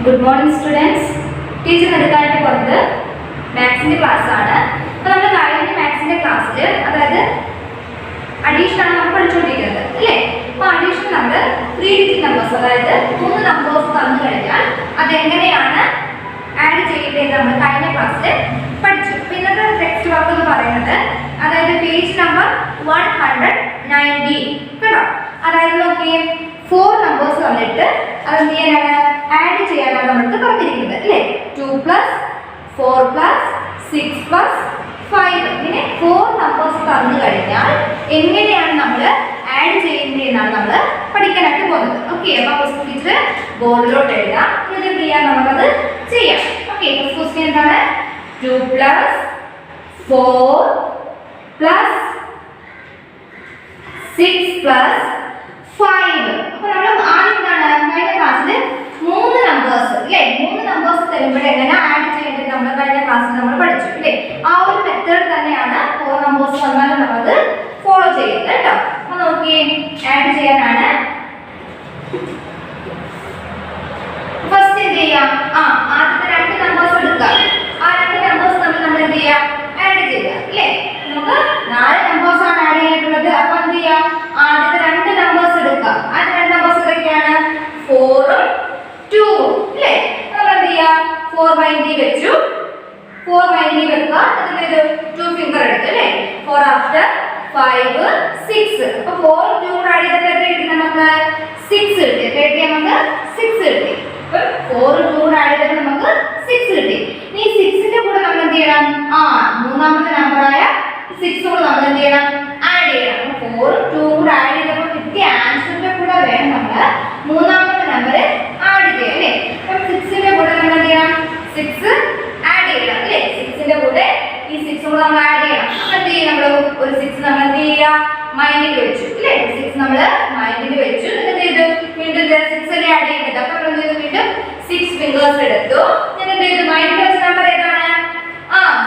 Good morning students. Teacher എടുക്കാനായിട്ട് പോകുന്നത് മാത്സിന്റെ class ആണ്. അപ്പോൾ നമ്മൾ കഴിഞ്ഞ മാത്സിന്റെ ക്ലാസ്സിൽ അതായത് അഡീഷൻ ആണ് നമ്മൾ പഠിച്ചുകൊണ്ടിരിക്കുന്നത് അല്ലേ? അപ്പോൾ അഡീഷൻ നമ്മൾ 3 ഡിജിറ്റ് നമ്പേഴ്സ് അതായത് 3 നമ്പേഴ്സ് തന്നു കഴിഞ്ഞാൽ അതെങ്ങനെയാണ് ആഡ് ചെയ്യേണ്ടത് നമ്മൾ കഴിഞ്ഞ ക്ലാസ്സിൽ പഠിച്ചു. അപ്പോൾ ഇന്നത്തെ ടെക്സ്റ്റ് വർക്ക് എന്ന് പറയുന്നത് അതായത് പേജ് നമ്പർ 119 കേട്ടോ. അതായത് നോക്കിയേ 4 നമ്പേഴ്സ് തന്നിട്ട് അത് ചെയ്യാനാണ് ആഡ് ചെയ്യാനാണ് നമ്മൾക്ക് പറഞ്ഞിരിക്കുന്നത് അല്ലേ? 2 + 4 + 6 + 5 ഇങ്ങനെ 4 നമ്പേഴ്സ് തന്നു കഴിഞ്ഞാൽ എങ്ങനെയാണ് നമ്മൾ ആഡ് ചെയ്യുന്നതെന്നാണ് നമ്മൾ പഠിക്കാനായിട്ട് പോകുന്നത്. ഓക്കെ, അപ്പോൾ ഫസ്റ്റ് ടീച്ചർ ബോർഡിലോട്ട് എഴുതാം, എന്നിട്ട് എന്ത് ചെയ്യാം നമുക്കത് ചെയ്യാം. ഓക്കെ, ഫസ്റ്റ് ക്വസ്റ്റ്യൻ എന്താണ്? 2 + 4 + 6 + 5. അപ്പോൾ നമ്മൾ ആദ്യം എന്താണ് കഴിഞ്ഞ ക്ലാസ്സിൽ 3 നമ്പേഴ്സ് അല്ലേ? 3 നമ്പേഴ്സ് തരുമ്പോൾ എങ്ങനെ ആഡ് ചെയ്യേണ്ടത് നമ്മൾ കഴിഞ്ഞ ക്ലാസ്സിൽ നമ്മൾ പഠിച്ചു അല്ലേ? ആ ഒരു മെത്തേഡ് തന്നെയാണ് 4 നമ്പേഴ്സ് തന്നാൽ നമ്മളത് ഫോളോ ചെയ്യുന്നത് കേട്ടോ. അപ്പോൾ നോക്കിയേ, ആഡ് ചെയ്യാനാണ് ഫസ്റ്റ് എന്ത് ചെയ്യാം? ആദ്യത്തെ 2 നമ്പേഴ്സ് എടുക്കാം. ആ 2 നമ്പേഴ്സ് തമ്മിൽ നമ്മൾ എന്ത് ചെയ്യാം? ആഡ് ചെയ്യുക അല്ലേ? നമുക്ക് 4 നമ്പേഴ്സ് ആണ് ആഡ് ചെയ്തിട്ടുള്ളത്. അപ്പോൾ എന്ത് ചെയ്യാം? ആദ്യത്തെ 2 നമ്പേഴ്സ് എടുക്കാം. ആ 2 നമ്പേഴ്സ് ഏതൊക്കെയാണ്? 4 ഉം 2 അല്ലേ? നമ്മൾ എന്ത് ചെയ്യാം? 4 ബൈൻഡി വെച്ചു. 4 ബൈൻഡി വെക്കുക. എന്നിട്ട് 2 ഫിംഗർ എടുത്തു അല്ലേ? 4 ആഫ്റ്റർ 5 6. അപ്പോൾ 4 2 ആഡ് ചെയ്തിട്ട് എത്ര കിട്ടി നമുക്ക്? 6 കിട്ടി. എത്ര കിട്ടി നമുക്ക്? 6 കിട്ടി. അപ്പോൾ 4 2 ആഡ് ചെയ്തിട്ട് നമുക്ക് 6 കിട്ടി. ഇനി 6ന്റെ കൂടെ നമ്മൾ എന്ത് ചെയ്യണം? മൂന്നാമത്തെ നമ്പറായ 6 കൂടെ നമ്മൾ എന്ത് ചെയ്യണം? ആഡ് ചെയ്യണം. 4 2 ആഡ് ചെയ്തപ്പോൾ കിട്ടിയ ആൻസറിന്റെ കൂടെ വേണം നമ്മൾ മൂന്നാമത്തെ നമ്പർ ആഡ് ചെയ്യാം അല്ലേ? അപ്പോൾ 6ന്റെ കൂടെ നമ്മൾ എന്ത് ചെയ്യണം? 6 ആഡ് ചെയ്യണം അല്ലേ? 6ന്റെ കൂടെ ഈ 6 കൂടെ നമ്മൾ ആഡ് ചെയ്യണം. അപ്പോൾ എന്ത് ചെയ്യും? നമ്മൾ ഒരു 6 നമ്മൾ എന്ത് ചെയ്യുക? മൈൻഡിൽ വെച്ചു അല്ലേ? 6 നമ്മൾ മൈൻഡിൽ വെച്ചു. എന്ത് ചെയ്തു? വീണ്ടും 6 അല്ലേ ആഡ് ചെയ്യേണ്ടത്. അപ്പോൾ നമ്മൾ എന്ത് ചെയ്തു? വീണ്ടും 6 ഫിംഗേഴ്സ് എടുത്തു. എന്നിട്ട് എന്ത് ചെയ്തു? മൈൻഡിൽ വെച്ച നമ്പർ ഏതാണ്?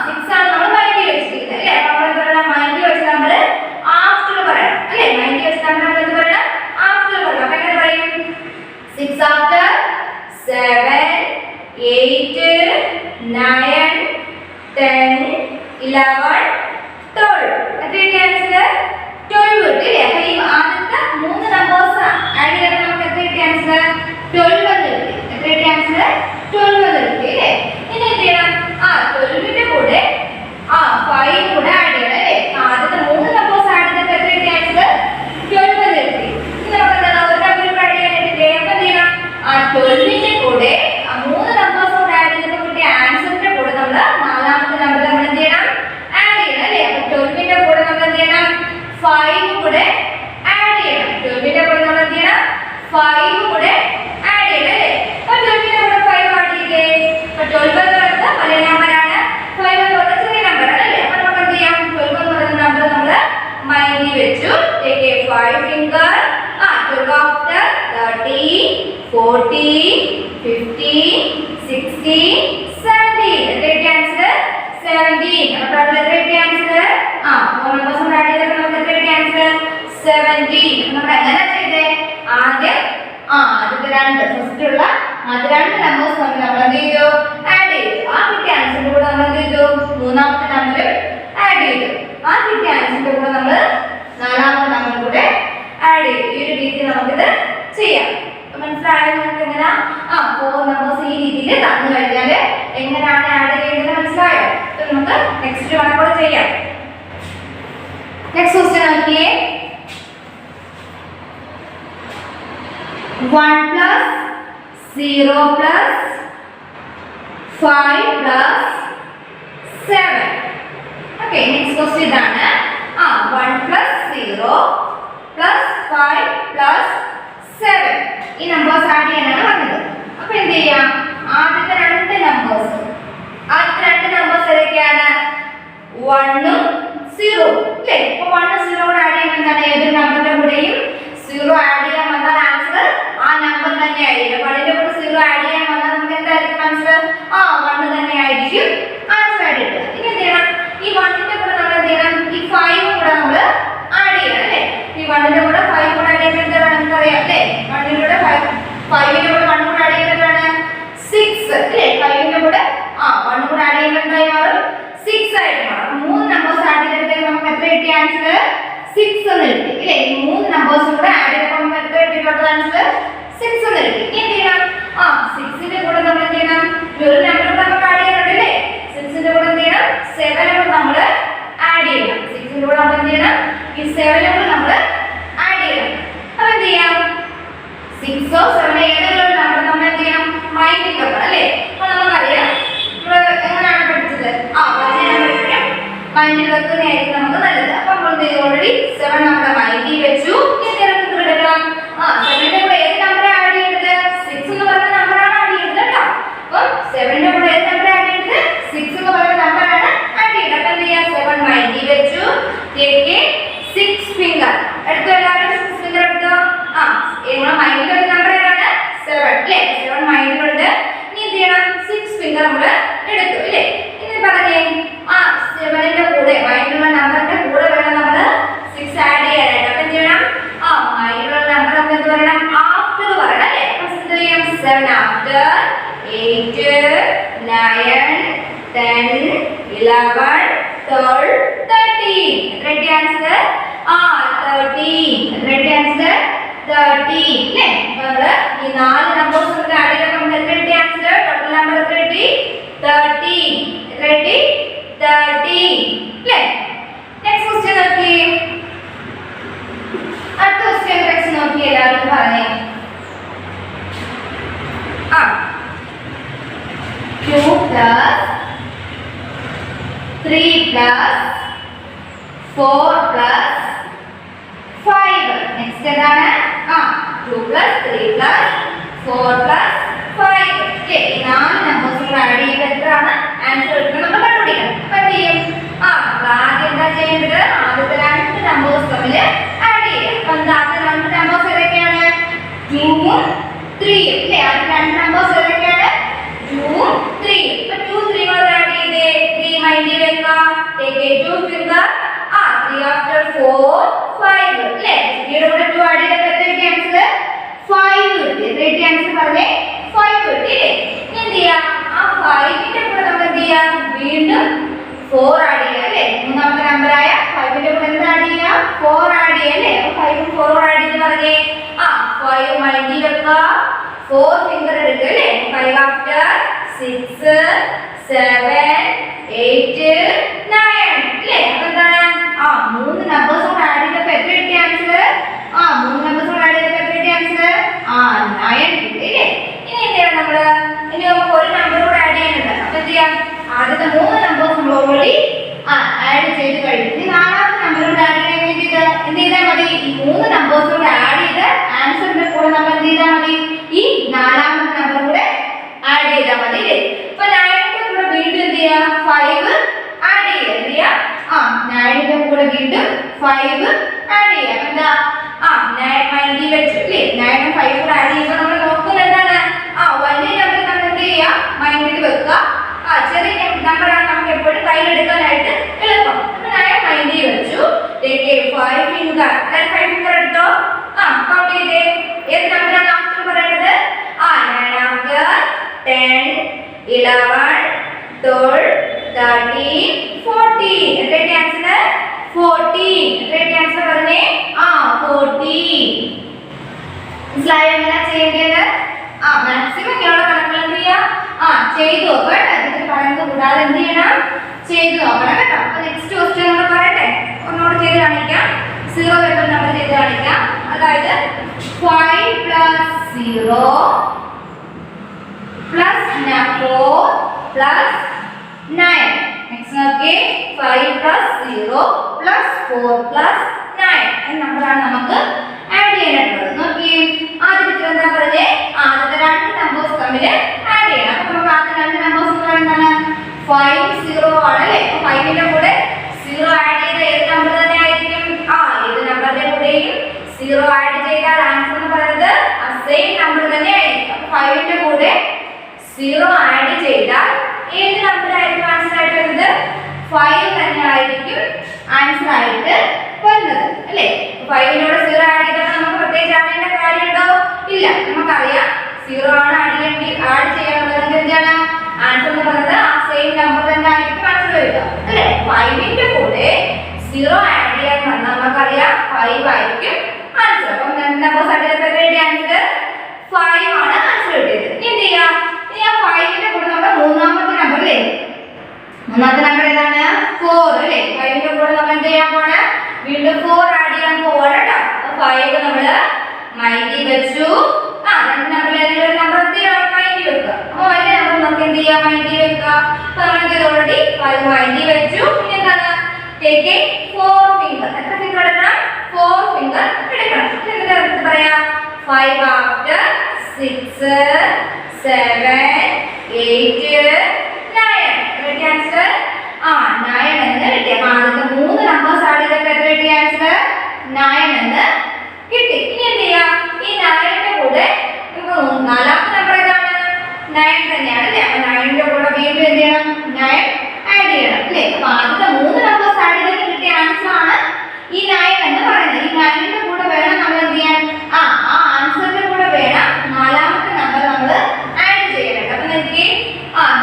6 ആണ് നമ്മൾ മൈൻഡിൽ വെച്ചിരിക്കുന്നത് അല്ലേ? അപ്പോൾ നമ്മൾ എന്താ പറയുക? മൈൻഡിൽ വെച്ച നമ്പർ ആഫ്റ്റർ പറയണം അല്ലേ? മൈൻഡിൽ വെച്ച നമ്പർ നമ്മൾ എന്ത് പറയണം? ആഫ്റ്റർ പറയണം. അപ്പോൾ എങ്ങനെ പറയും? 6 ആഫ്റ്റർ 7 8 9 10 11 12. എത്രയാണ് ആൻസർ? 12 കിട്ടി അല്ലേ? അപ്പോൾ ഈ ആദ്യത്തെ 3 നമ്പേഴ്സ് ആഡ് ചെയ്താൽ നമുക്ക് എത്ര കിട്ടി ആൻസർ? 12 എന്ന് കിട്ടി. എത്ര കിട്ടി ആൻസർ? 12 എന്ന് കിട്ടി അല്ലേ? ഇനി എന്ത് ചെയ്യണം? 12ന്റെ കൂടെ 5 കൂടെ ആഡ് ചെയ്യണം അല്ലേ? ആദ്യത്തെ 3 നമ്പേഴ്സ് ആഡ് ചെയ്തിട്ട് എത്ര കിട്ടി ആൻസർ? 12 എന്ന് കിട്ടി. ഇനി നമുക്ക് എന്താണ് ഒരു നമ്പർ കൂടെ ആഡ് ചെയ്യാനായിട്ട് എന്ത് ചെയ്യണം? 12ന്റെ കൂടെ 3 നമ്പേഴ്സ് കൂടെ ആഡ് ചെയ്തപ്പോൾ കിട്ടിയ ആൻസറിന്റെ കൂടെ നമ്മൾ നാലാമത്തെ നമ്പർ നമ്മൾ എന്ത് ചെയ്യണം? ആഡ് ചെയ്യണം അല്ലേ? അപ്പോൾ 12ന്റെ കൂടെ നമ്മൾ എന്ത് ചെയ്യണം? 5 കൂടെ ആഡ് ചെയ്യണം. 12ന്റെ കൂടെ നമ്മൾ എന്ത് ചെയ്യണം? 5 കൂടെ ആഡ് ചെയ്യണം അല്ലേ? അപ്പോൾ 12ന്റെ കൂടെ 5 ആഡ് ചെയ്തേ. അപ്പോൾ 12 എന്ന് പറയുന്നത് വലിയ നമ്പറാണ്, 5 എന്ന് പറയുന്നത് ചെറിയ നമ്പറാണ് അല്ലേ? അപ്പോൾ നമുക്ക് എന്ത് ചെയ്യാം? 12 എന്ന് പറയുന്ന നമ്പർ നമ്മൾ മൈൻഡിൽ വെച്ചു. Take A 5 finger. 12 ആഫ്റ്റർ 13 14 15 16 17. എത്ര ആൻസർ? 17. അപ്പോൾ നമ്മൾ എത്ര ആൻസർ? 4 നമ്പേഴ്സ് ആഡ് ചെയ്തപ്പോൾ നമുക്ക് എത്ര ആൻസർ? 17. നമ്മൾ എങ്ങനെ ചെയ്തേ? ആദ്യം ആദ്യത്തെ 2 ഫസ്റ്റ് ഉള്ള ആദ്യ 2 നമ്പേഴ്സ് നമ്മൾ എന്ത് ചെയ്തു? ആഡ് ചെയ്തു. ആ കിട്ടിയ ആൻസറിന്റെ കൂടെ നമ്മൾ എന്ത് ചെയ്തു? മൂന്നാമത്തെ നമ്പർ ആഡ് ചെയ്തു. ആ കിട്ടിയ ആൻസറിന്റെ കൂടെ നമ്മൾ നാലാമത്തെ നമ്പർ കൂടെ ആഡ് ചെയ്തു. ഈ ഒരു രീതിയിൽ നമുക്കിത് ചെയ്യാം. മനസ്സിലായോ? നമുക്ക് എങ്ങനെ 4 നമ്പേഴ്സ് ഈ രീതിയിൽ തന്നു കഴിഞ്ഞാൽ എങ്ങനെയാണ് ആഡ് ചെയ്യേണ്ടത് മനസ്സിലായോ? അപ്പോൾ നമുക്ക് നെക്സ്റ്റ് വൺ ചെയ്യാം. നെക്സ്റ്റ് ക്വസ്റ്റ്യൻ നോക്കിയേ. 1 + 0 + 5 + 7. ഓക്കെ, നെക്സ്റ്റ് ക്വസ്റ്റ്യൻ ഇതാണ്. 1 + 0 + 5 + 7 ഈ നമ്പേഴ്സ് ആഡ് ചെയ്യാനാണ് പറഞ്ഞത്. അപ്പോൾ എന്ത് ചെയ്യാം? ആദ്യത്തെ 2 നമ്പേഴ്സ് ഏതൊക്കെയാണ്? 1 ഉം 0 അല്ലേ? അപ്പോൾ 1 0 കൂടെ ആഡ് ചെയ്യുമ്പോൾ എന്താണ്? ഏതൊരു നമ്പറിന്റെ കൂടെയും 0 ആഡ് ചെയ്യാൻ വന്നാൽ ആൻസർ ആ നമ്പർ തന്നെ ആയിരിക്കും. 1ന്റെ കൂടെ 0 ആഡ് ചെയ്യാൻ വന്നാൽ നമുക്ക് എന്തായിരിക്കും ആൻസർ? 1 തന്നെ ആയിരിക്കും ആൻസർ ആയിട്ട് കിട്ടുക. ഇനി എന്ത് ചെയ്യണം? ഈ 1ന്റെ കൂടെ നമ്മൾ എന്ത് ചെയ്യണം? ഈ 5 കൂടെ നമ്മൾ ആഡ് ചെയ്യണം അല്ലേ? ഈ 1ന്റെ കൂടെ 5 കൂടെ ആഡ് ചെയ്യുമ്പോൾ എന്താ നമുക്കറിയാം അല്ലേ? 1ന്റെ കൂടെ 5 ന്റെ കൂടെ 1 കൂടെ ആഡ് ചെയ്യുമ്പോൾ എന്താണ്? അല്ലേ 5ന്റെ കൂടെ 1 കൂടെ ആഡ് ചെയ്യുമ്പോൾ എന്തായി മാറും 6 ആയിട്ട് മാറും. 3 നമ്പേഴ്സ് ആഡ് ചെയ്തപ്പോഴത്തേക്ക് നമുക്ക് എത്ര കിട്ടി ആൻസർ 6 എന്ന് കിട്ടി അല്ലേ. ഈ 3 നമ്പേഴ്സും കൂടെ ആഡ് ചെയ്തപ്പോൾ നമുക്ക് എത്ര കിട്ടി ടോട്ടൽ ആൻസർ 6 എന്ന് കിട്ടി. ഇനി എന്ത് ചെയ്യണം 6ന്റെ കൂടെ നമ്മൾ എന്ത് ചെയ്യണം ഒരു നമ്പർ കൂടെ നമുക്ക് ആഡ് ചെയ്യാനുണ്ട് അല്ലേ. 6ന്റെ കൂടെ എന്ത് ചെയ്യണം 7 കൂടെ നമ്മൾ ആഡ് ചെയ്യണം. 6ന്റെ കൂടെ നമ്മൾ എന്ത് ചെയ്യണം ഈ 7 കൂടെ നമ്മൾ ആഡ് ചെയ്യണം. അപ്പോൾ എന്ത് ചെയ്യാം 6 ഓ 7 ഏതെങ്കിലും ഒരു നമ്പർ നമ്മൾ എന്ത് ചെയ്യണം മൈൻഡിൽ വെക്കണം അല്ലേ. അപ്പോൾ നമുക്കറിയാം നമ്മൾ എങ്ങനെയാണ് പഠിച്ചത് വലിയ നമ്പർ എപ്പോഴും മൈൻഡിൽ വെക്കുന്നതായിരിക്കും നമുക്ക് നല്ലത്. അപ്പോൾ നമ്മൾ എന്ത് ചെയ്തു ഓൾറെഡി 7 നമ്മുടെ മൈൻഡിൽ വെച്ചു. ഇനി നമുക്ക് എടുക്കണം 7ന്റെ കൂടെ ഏത് നമ്പർ ആഡ് ചെയ്യേണ്ടത് 6 എന്ന് പറയുന്ന നമ്പറാണ് ആഡ് ചെയ്യേണ്ടത് കേട്ടോ. അപ്പോൾ 7ന്റെ കൂടെ ഏത് നമ്പർ ആഡ് ചെയ്യേണ്ടത് 6 എന്ന് പറയുന്ന നമ്പറാണ് ആഡ് ചെയ്യേണ്ടത്. അപ്പോൾ എന്ത് ചെയ്യാം 7 മൈൻഡിൽ വെച്ചു. ടേക്ക് 6 ഫിംഗർ എടുത്തു. എല്ലാവരും 6 ഫിംഗർ എടുത്തോ. നമ്മുടെ മൈൻഡിൽ ഒരു നമ്പർ ഏതാണ് 7 അല്ലേ. 7 മൈൻഡിലുണ്ട്. ഇനി എന്ത് ചെയ്യണം 6 ഫിംഗർ നമ്മൾ എടുത്തു അല്ലേ. ഇനി പറഞ്ഞേ 7ന്റെ കൂടെ മൈൻഡിലുള്ള നമ്പറിന്റെ കൂടെ വേണം നമ്മൾ 6 ആഡ് ചെയ്യാനായിട്ട്. അപ്പോൾ എന്ത് ചെയ്യണം മൈൻഡിലുള്ള നമ്പർ നമ്മൾ എന്ത് പറയണം ആഫ്റ്റർ പറയണം അല്ലേ. അപ്പോൾ എന്ത് ചെയ്യും 7 ആഫ്റ്റർ 8 9 10 11 12 13 എത്ര കിട്ടി ആൻസർ 13 എത്ര കിട്ടി ആൻസർ 13 അല്ലേ. അപ്പോൾ ഈ 4 നമ്പേഴ്സ് നമുക്ക് ആഡ് ചെയ്തപ്പോൾ നമുക്ക് എത്ര കിട്ടി ആൻസർ ടോട്ടൽ നമ്പർ എത്ര കിട്ടി 13 എത്ര കിട്ടി 13 അല്ലേ. നെക്സ്റ്റ് ക്വസ്റ്റ്യൻ നോക്കി. അടുത്ത ക്വസ്റ്റ്യൻ നെക്സ്റ്റ് നോക്കി എല്ലാവരും പറഞ്ഞേ 2 plus 3 plus 4 plus 5 നെക്സ്റ്റ് എന്താണ് 2 plus 3 plus 4 plus 5 ഓക്കേ. ഈ 4 നമ്പേഴ്സ് കൂടെ ആഡ് ചെയ്യുമ്പോൾ എത്രയാണ് ആൻസർ കിട്ടുന്നത് നമ്മൾ കണ്ടുപിടിക്കണം. അപ്പോൾ എന്ത് ചെയ്യും ആദ്യം എന്താ ചെയ്യേണ്ടത് ആദ്യത്തെ 2 നമ്പേഴ്സ് തമ്മിൽ ആഡ് ചെയ്യുക. അപ്പോൾ എന്താ ആദ്യത്തെ 2 നമ്പേഴ്സ് ഏതൊക്കെയാണ് 2 ഉം 3 ഉം അല്ലേ. ആദ്യത്തെ 2 നമ്പേഴ്സ് ഏതൊക്കെയാണ് 2 ഉം 3 ഉം. അപ്പോൾ 2 3 കൂടെ ആഡ് ചെയ്തേ 3 മൈൻഡിൽ വെക്കുക. ടേക്ക് 2 ഫിംഗർ 3 after 4 5 അല്ലേ. 3യുടെ കൂടെ 2 ആഡ് ചെയ്തപ്പോൾ എത്ര കിട്ടി ആൻസർ 5 കിട്ടി. എത്ര കിട്ടി ആൻസർ പറഞ്ഞേ 5 കിട്ടി അല്ലേ. ഇനി എന്ത് ചെയ്യാം 5ന്റെ കൂടെ നമ്മൾ എന്ത് ചെയ്യാം വീണ്ടും 4 ആഡ് ചെയ്യാം അല്ലേ. മൂന്നാമത്തെ നമ്പറായ 5ന്റെ കൂടെ എന്ത് ആഡ് ചെയ്യാം 4 ആഡ് ചെയ്യാം അല്ലേ. അപ്പോൾ 5 ഉം 4 ഉം ആഡ് ചെയ്ത് പറഞ്ഞേ 5 മൈൻഡിൽ വെക്കുക. 4 ഫിംഗർ എടുക്കുക അല്ലേ. 5 after 6 7 8 9 അല്ലേ. അപ്പോൾ എന്താണ് 3 നമ്പേഴ്സ് കൂടെ ആഡ് ചെയ്തപ്പോൾ എത്ര കിട്ടി ആൻസർ 3 നമ്പേഴ്സ് കൂടെ ആഡ് ചെയ്തപ്പോൾ എത്ര കിട്ടി ആൻസർ 9 കിട്ടി അല്ലേ. ഇനി എന്ത് ചെയ്യണം നമ്മൾ ഇനി നമുക്ക് ഒരു നമ്പർ കൂടെ ആഡ് ചെയ്യാനുണ്ട്. അപ്പോൾ എന്ത് ചെയ്യാം ആദ്യത്തെ 3 നമ്പേഴ്സ് നമ്മൾ ഓൾറെഡി ആഡ് ചെയ്ത് കഴിഞ്ഞു. ഇനി 4ാമത്തെ നമ്പർ കൂടെ ആഡ് ചെയ്യാൻ വേണ്ടിയിട്ട് എന്ത് ചെയ്താൽ മതി ഈ 3 നമ്പേഴ്സ് കൂടെ ആഡ് ചെയ്ത് ആൻസറിന്റെ കൂടെ നമ്മൾ എന്ത് ചെയ്താൽ മതി ഈ 4ാമത്തെ നമ്പർ കൂടെ ആഡ് ചെയ്താൽ മതി അല്ലേ. അപ്പോൾ 9ന്റെ കൂടെ വീണ്ടും എന്ത് ചെയ്യാം 5 ആഡ് ചെയ്യുക. എന്ത് ചെയ്യാം 9ന്റെ കൂടെ വീണ്ടും 5 ആഡ് ചെയ്യാം. എന്താ 9 മൈൻഡിൽ വെച്ചു അല്ലേ. 9 ഉം 5 കൂടെ ആഡ് ചെയ്യുമ്പോൾ നമ്മൾ നോക്കുന്നത് എന്താണ് വലിയ നമ്പർ നമ്മൾ എന്ത് ചെയ്യുക മൈൻഡിൽ വെക്കുക. ചെറിയ നമ്പറാണ് നമുക്ക് എപ്പോഴും കയ്യിലെടുക്കാനായിട്ട് എളുപ്പം. അപ്പോൾ 9 മൈൻഡിൽ വെച്ചു. ടേക്ക് 5 ഫിംഗർ 5 ഫിംഗർ എടുത്തോ. കൗണ്ട് ചെയ്തേ ഏത് നമ്പറാണ് ആഫ്റ്റർ പറയേണ്ടത് 9 after 10 11 12 13 14 എത്രയുടെ ആൻസർ 14 എത്രയുടെ ആൻസർ പറഞ്ഞേ 14. മനസ്സിലായോ എങ്ങനെ ചെയ്യേണ്ടത് മാക്സിമം ഇങ്ങനെയുള്ള കണക്കുകൾ എന്ത് ചെയ്യാം ചെയ്തു നോക്കാം കേട്ടോ. ഇതിൽ പറയുന്നത് കൂടാതെ എന്ത് ചെയ്യണം ചെയ്തു നോക്കണം കേട്ടോ. അപ്പോൾ നെക്സ്റ്റ് ക്വസ്റ്റ്യൻ നമ്മൾ പറയട്ടെ ഒന്നുകൂടെ ചെയ്ത് കാണിക്കാം. 0 വരുമ്പോൾ നമ്മൾ ചെയ്ത് കാണിക്കാം. അതായത് 5 plus 0 plus 4 plus 9. Next നോക്കിയേ 5 plus 0 plus 4 plus 9 എന്ന നമ്പറാണ് നമുക്ക് ആഡ് ചെയ്യാനായിട്ടുള്ളത്. നോക്കിയേ ആദ്യത്തെ എന്താ പറഞ്ഞേ ആദ്യത്തെ 2 നമ്പേഴ്സ് തമ്മിൽ ആഡ് ചെയ്യണം. അപ്പോൾ നമുക്ക് ആദ്യത്തെ 2 നമ്പേഴ്സ് എന്ന് പറയുന്നത് 5 0 ആണ് അല്ലേ. അപ്പോൾ 5ന്റെ കൂടെ 0 ആഡ് ചെയ്ത ഏത് നമ്പർ തന്നെ ആയിരിക്കും ഏത് നമ്പറിന്റെ കൂടെയും 0 ആഡ് ചെയ്താൽ ആൻസർ എന്ന് പറയുന്നത് സെയിം നമ്പർ തന്നെ ആയിരിക്കും. അപ്പോൾ 5ന്റെ കൂടെ 0 ആഡ് ചെയ്താൽ ഏത് നമ്പർ ആയിരിക്കും ആൻസർ ആയിട്ട് വരുന്നത് 5 തന്നെ ആയിരിക്കും ആൻസർ ആയിട്ട് വരുന്നത് അല്ലേ. 5നോട് 0 ആഡ് ചെയ്താൽ നമുക്ക് പ്രത്യേകിച്ച് അറിയേണ്ട കാര്യമുണ്ടോ ഇല്ല. നമുക്കറിയാം 0 ആണ് ആഡ് ചെയ്യണമെങ്കിൽ നമുക്ക് എന്താണ് ആൻസർ എന്ന് പറയുന്നത് ആ സെയിം നമ്പർ തന്നെ ആയിരിക്കും ആൻസർ വരിക അല്ലേ. 5ന്റെ കൂടെ 0 ആഡ് ചെയ്യാൻ വന്നാൽ നമുക്കറിയാം 5 ആയിരിക്കും ആൻസർ. അപ്പം നമ്പേഴ്സ് ആഡ് ചെയ്തപ്പോൾ ആൻസർ 5 ആണ് ആൻസർ കിട്ടിയത്. ഇനി എന്ത് ചെയ്യാം, ഇനി ആ 5ന്റെ കൂടെ നമ്മുടെ മൂന്നാമത്തെ നമ്പർ അല്ലേ, മൂന്നാമത്തെ നമ്പർ ഏതാണ് 4 അല്ലേ. 5ന്റെ കൂടെ നമ്മൾ എന്ത് ചെയ്യാൻ പോണ, വീണ്ടും 4 ആഡ് ചെയ്യാൻ പോവാണ് കേട്ടോ. 5 നമ്മള് മൈൻഡിൽ വെച്ചു. രണ്ട് നമ്പർ ഏതെങ്കിലും ഒരു നമ്പർ മൈൻഡിൽ വെക്കുക. അപ്പോൾ അതിന്റെ നമ്പർ നമുക്ക് എന്ത് ചെയ്യാം, മൈൻഡിൽ വെക്കുക. അപ്പൊ നമ്മൾ ഓൾറെഡി 5 മൈൻഡിൽ വെച്ചു. പിന്നെ എന്താണ്, ടേക്ക് 4 ഫിംഗർ. എത്ര ഫിംഗർ എടുക്കണം, 4 ഫിംഗർ എടുക്കണം. എന്നിട്ട് പറയാം 5 after 6 7 8 9. റെഡി ആൻസർ 9 എന്ന് കിട്ടി. അപ്പൊ ആദ്യത്തെ 3 നമ്പേഴ്സ് ആഡ് ചെയ്തപ്പോൾ എത്ര കിട്ടി ആൻസർ 9 എന്ന് കിട്ടി. ഇനി എന്ത് ചെയ്യാം, ഈ 9ന്റെ കൂടെ നാലാമത്തെ നമ്പർ ഏതാണ് 9 തന്നെയാണ് അല്ലേ. അപ്പൊ 9ന്റെ കൂടെ വീണ്ടും എന്ത് ചെയ്യണം, 9 ആഡ് ചെയ്യണം അല്ലേ. അപ്പൊ ആദ്യത്തെ 3 നമ്പേഴ്സ് ആഡ് ചെയ്തിട്ട് കിട്ടിയ ആൻസർ ആണ് ഈ 9 എന്ന് പറയുന്നത്. ഈ 9ന്റെ കൂടെ വേണം നമ്മൾ എന്ത് ചെയ്യാൻ, ആ ആൻസറിന്റെ കൂടെ വേണം നാലാമത്തെ നമ്പർ നമ്മൾ ആഡ് ചെയ്യണം. അപ്പൊ നമുക്ക്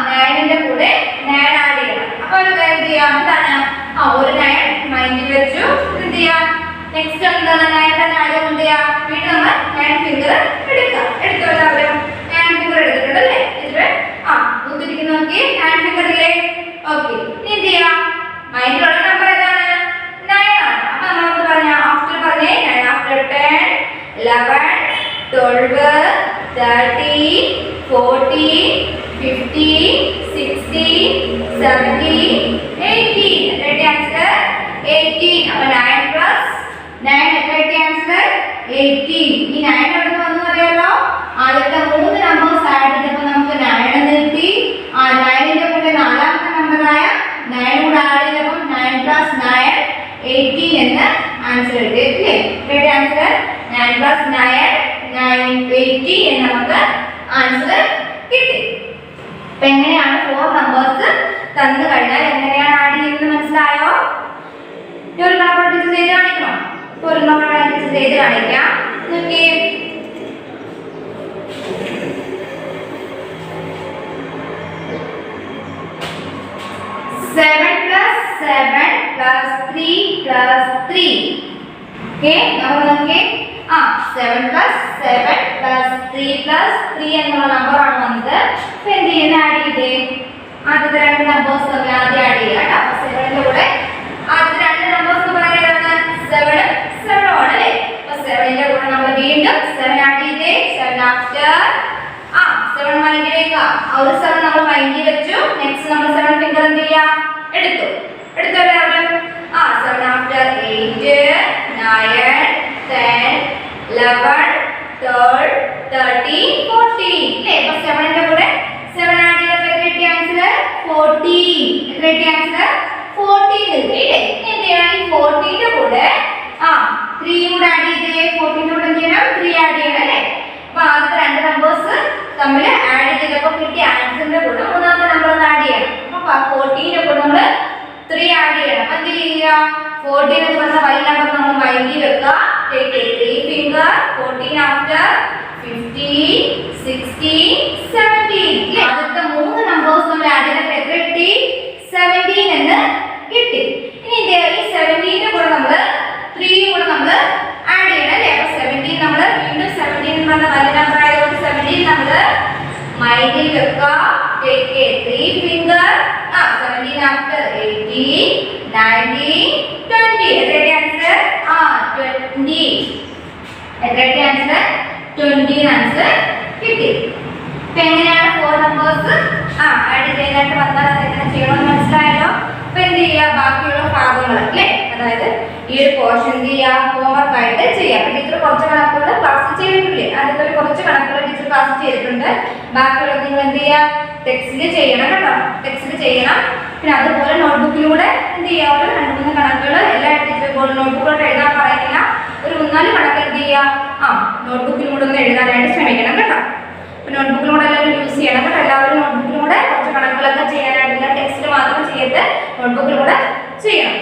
9ന്റെ കൂടെ 9 ആഡ് ചെയ്യണം. അപ്പൊ ഒരു കാര്യം ചെയ്യാം, എന്താണ് ഒരു 9 മൈൻഡിൽ വെച്ചു. എന്ത് ചെയ്യാം, നെക്സ്റ്റ് എന്താണ് 9 തന്നെ ആയതുകൊണ്ട് വീണ്ടും നമ്മൾ 9 ഫിംഗർ എടുക്കാം. എടുത്തോ എല്ലാവരും 9 ഫിംഗർ എടുത്തിട്ടുണ്ട് അല്ലേ. ഇതില് കുത്തിരിക്കുന്ന നോക്കി 9 ഫിംഗർ ഇല്ലേ. ഓക്കെ, ഇനി എന്ത് ചെയ്യാം, മൈൻഡിലുള്ള നമ്പർ ഏതാണ് 9 ആണ്. അപ്പൊ നമ്മൾ പറഞ്ഞ ആഫ്റ്റർ പറഞ്ഞേ 9 after 10 11 12 13 14 15 16 17 18. Ready answer 18. അപ്പൊ 9 plus 9 എത്ര കിട്ടി ആൻസർ 18. ഈ 9 എവിടെ നിന്ന് വന്നു അറിയാലോ, ആദ്യത്തെ 3 നമ്പേഴ്സ് ആഡ് ചെയ്തപ്പോൾ നമുക്ക് 9 എന്ന് കിട്ടി. 9ന്റെ കൂടെ നാലാമത്തെ നമ്പറായ 9 കൂടെ ആഡ് ചെയ്തപ്പോൾ 9 plus 9 18 എന്ന് ആൻസർ കിട്ടി അല്ലേ. റെഡി ആൻസർ 9 plus 9 18 എന്ന് നമുക്ക് ആൻസർ കിട്ടി. അപ്പൊ എങ്ങനെയാണ് 4 നമ്പേഴ്സ് തന്നു കഴിഞ്ഞാൽ എങ്ങനെയാണ് ആഡ് ചെയ്യുന്നത് മനസ്സിലായോ? ഒരു നമ്പർ ടീച്ചർ ചെയ്ത് കാണിക്കണോ? ഒരു നമ്പർ ടീച്ചർ ചെയ്ത് കാണിക്കാം. നോക്കി 7 plus 7 plus 3 plus 3. ഓക്കേ, നമ്മൾ നോക്കി 7 plus 7 plus 3 plus 3 എന്നുള്ള നമ്പർ ആണ് വന്നത്. അപ്പോൾ എന്ത് ചെയ്യുന്ന ആഡ് ചെയ്തേ, ആദ്യത്തെ 2 നമ്പേഴ്സ് നമ്മൾ ആദ്യം ആഡ് ചെയ്യാം കേട്ടോ. അപ്പോൾ 7ന്റെ കൂടെ ആദ്യത്തെ 2 നമ്പേഴ്സ് എന്ന് പറയുന്നത് 7 7 ആണ് അല്ലേ. അപ്പോൾ 7ന്റെ കൂടെ നമ്മൾ വീണ്ടും 7 ആഡ് ചെയ്തേ. 7 after 7 മൈൻഡിൽ വെക്കുക. ഒരു 7 നമ്മൾ മൈൻഡിൽ വെച്ചു. നെക്സ്റ്റ് നമ്മൾ 7 ഫിംഗർ എന്ത് ചെയ്യാം, എടുത്തു. എടുത്തല്ലേ അവരും 7 after 8 9 10 11 12 13 14 അല്ലേ. അപ്പോൾ 7ന്റെ കൂടെ 7 ആഡ് ചെയ്തപ്പോൾ എത്ര കിട്ടി ആൻസർ 14. എത്ര കിട്ടി ആൻസർ 14 കിട്ടി അല്ലേ. ഇനി എന്ത് ചെയ്യണം, ഈ 14ന്റെ കൂടെ 3 കൂടെ ആഡ് ചെയ്തേ. 14ന്റെ കൂടെ എന്ത് ചെയ്യണം, 3 ആഡ് ചെയ്യണം അല്ലേ. അപ്പോൾ ആദ്യത്തെ 2 നമ്പേഴ്സ് തമ്മിൽ ആഡ് ചെയ്തപ്പോൾ കിട്ടിയ ആൻസറിന്റെ കൂടെ മൂന്നാമത്തെ നമ്പർ ഒന്ന് ആഡ് ചെയ്യണം. അപ്പോൾ 14ന്റെ കൂടെ നമ്മൾ 3 ആഡ് ചെയ്യണം. അപ്പോൾ എന്ത് ചെയ്യുക, 14 എന്ന് പറഞ്ഞ വലിയ നമ്പർ നമ്മൾ മൈൻഡിൽ വെക്കുക. Take 3 finger. 14 after 15 16 17 അല്ലേ. ആദ്യത്തെ 3 നമ്പേഴ്സ് നമ്മൾ ആഡ് ചെയ്തപ്പോൾ എത്ര കിട്ടി 17 എന്ന് കിട്ടി. ഇനി ഈ 17ന്റെ കൂടെ നമ്മൾ 3 കൂടെ നമ്മൾ ആഡ് ചെയ്യണം അല്ലേ. അപ്പോൾ 17 നമ്മൾ വീണ്ടും 17 എന്ന് പറഞ്ഞ വലിയ നമ്പർ ആയതുകൊണ്ട് 17 നമ്മൾ മൈൻഡിൽ വെക്കുക. Take 3 finger. 17 after 18 19 20. എത്രയുടെ ആൻസർ 20. എത്രയുടെ ആൻസർ 20 ആൻസർ കിട്ടി. ഇപ്പൊ എങ്ങനെയാണ് 4 നമ്പേഴ്സ് ആഡ് ചെയ്തിട്ട് വന്നാൽ എങ്ങനെ ചെയ്യണമെന്ന് മനസ്സിലായല്ലോ. അപ്പൊ എന്ത് ചെയ്യുക, ബാക്കിയുള്ള ഭാഗങ്ങൾ അല്ലേ, അതായത് ഈ ഒരു പോർഷൻ എന്ത് ചെയ്യുക, ഹോംവർക്ക് ആയിട്ട് ചെയ്യാം. അപ്പൊ ടീച്ചർ കുറച്ച് കണക്കുകൾ ക്ലാസ് ചെയ്തിട്ടില്ലേ, അതിന്റെ കുറച്ച് കണക്കുകൾ ടീച്ചർ ക്ലാസ് ചെയ്തിട്ടുണ്ട്. ബാക്കിയുള്ളത് നിങ്ങൾ എന്ത് ചെയ്യുക, ടെക്സ്റ്റിൽ ചെയ്യണം കേട്ടോ. ടെക്സ്റ്റിൽ ചെയ്യണം. പിന്നെ അതുപോലെ നോട്ട്ബുക്കിലൂടെ എന്ത് ചെയ്യുക, ഒരു 2-3 കണക്കുകൾ എല്ലാ ടീച്ചർ നോട്ട്ബുക്കിലോട്ട് എഴുതാൻ പറയുന്നില്ല, ഒരു 3-4 കണക്ക് എന്ത് ചെയ്യുക, നോട്ട്ബുക്കിലൂടെ ഒന്ന് എഴുതാനായിട്ട് ശ്രമിക്കണം കേട്ടോ. അപ്പൊ നോട്ട്ബുക്കിലൂടെ എല്ലാവരും യൂസ് ചെയ്യണം കേട്ടോ. എല്ലാവരും നോട്ട്ബുക്കിലൂടെ കുറച്ച് കണക്കുകളൊക്കെ ചെയ്യാനായിട്ടില്ല, ടെക്സ്റ്റിൽ മാത്രം ചെയ്ത് നോട്ട്ബുക്കിലൂടെ ചെയ്യണം.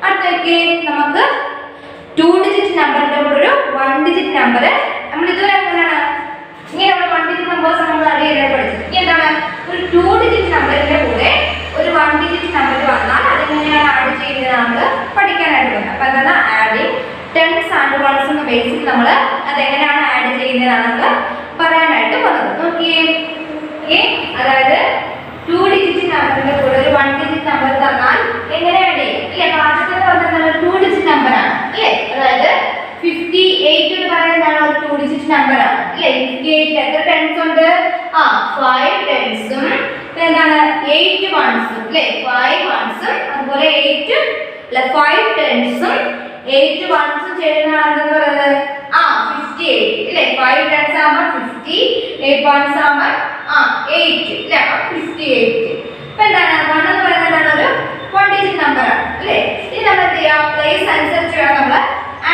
അടുത്തേക്ക് നമുക്ക് 2 ഡിജിറ്റ് നമ്പറിന്റെ കൂടെ ഒരു 1 ഡിജിറ്റ് നമ്പർ നമ്മൾ ഇതുവരെ എങ്ങനെയാണ് ഇങ്ങനെ 1 ഡിജിറ്റ് നമ്പേഴ്സ് നമ്മൾ ആഡ് ചെയ്യാനായിട്ട് പഠിച്ചത്. ഇനി എന്താണ് ആൻഡ് വൺസ് എന്ന ബേസിൽ നമ്മൾ അതെങ്ങനെയാണ് ആഡ് ചെയ്യുന്നതാണെന്ന് പറയാനായിട്ട് പോകുന്നത്. നോക്കിയേ, അതായത് 2 ഡിജിറ്റ് നമ്പറിന്റെ കൂടെ ഒരു 1 ഡിജിറ്റ് നമ്പർ തന്നാൽ എങ്ങനെ ആഡ് ചെയ്യും അല്ലേ? ആദ്യത്തെ പറഞ്ഞാൽ 2 ഡിജിറ്റ് നമ്പർ ആണ് അല്ലേ? അതായത് 58 എന്ന് പറയുന്നതാണ് ഒരു 2 ഡിജിറ്റ് നമ്പർ ആണ് അല്ലേ? 58 എത്ര ടെൻസ് ഉണ്ട്? 5 ടെൻസും എന്താണ് 8 വൺസും അല്ലേ? 5 വൺസും അതുപോലെ 5 ടെൻസും 8 വൺസും ചേരുന്നതാണെന്ന് പറയുന്നത് 58 അല്ലേ? 5 ടെൻസ് ആകുമ്പോൾ 50, 8 വൺസ് ആകുമ്പോൾ 8 അല്ലേ? 58. ഇപ്പൊ എന്താണ് 1 എന്ന് പറയുന്നത് ഒരു 1 ഡിജിറ്റ് നമ്പർ ആണ് അല്ലേ? ഇനി നമ്മൾ എന്ത് ചെയ്യാം? പ്ലേസ് അനുസരിച്ച് വേണം നമ്മൾ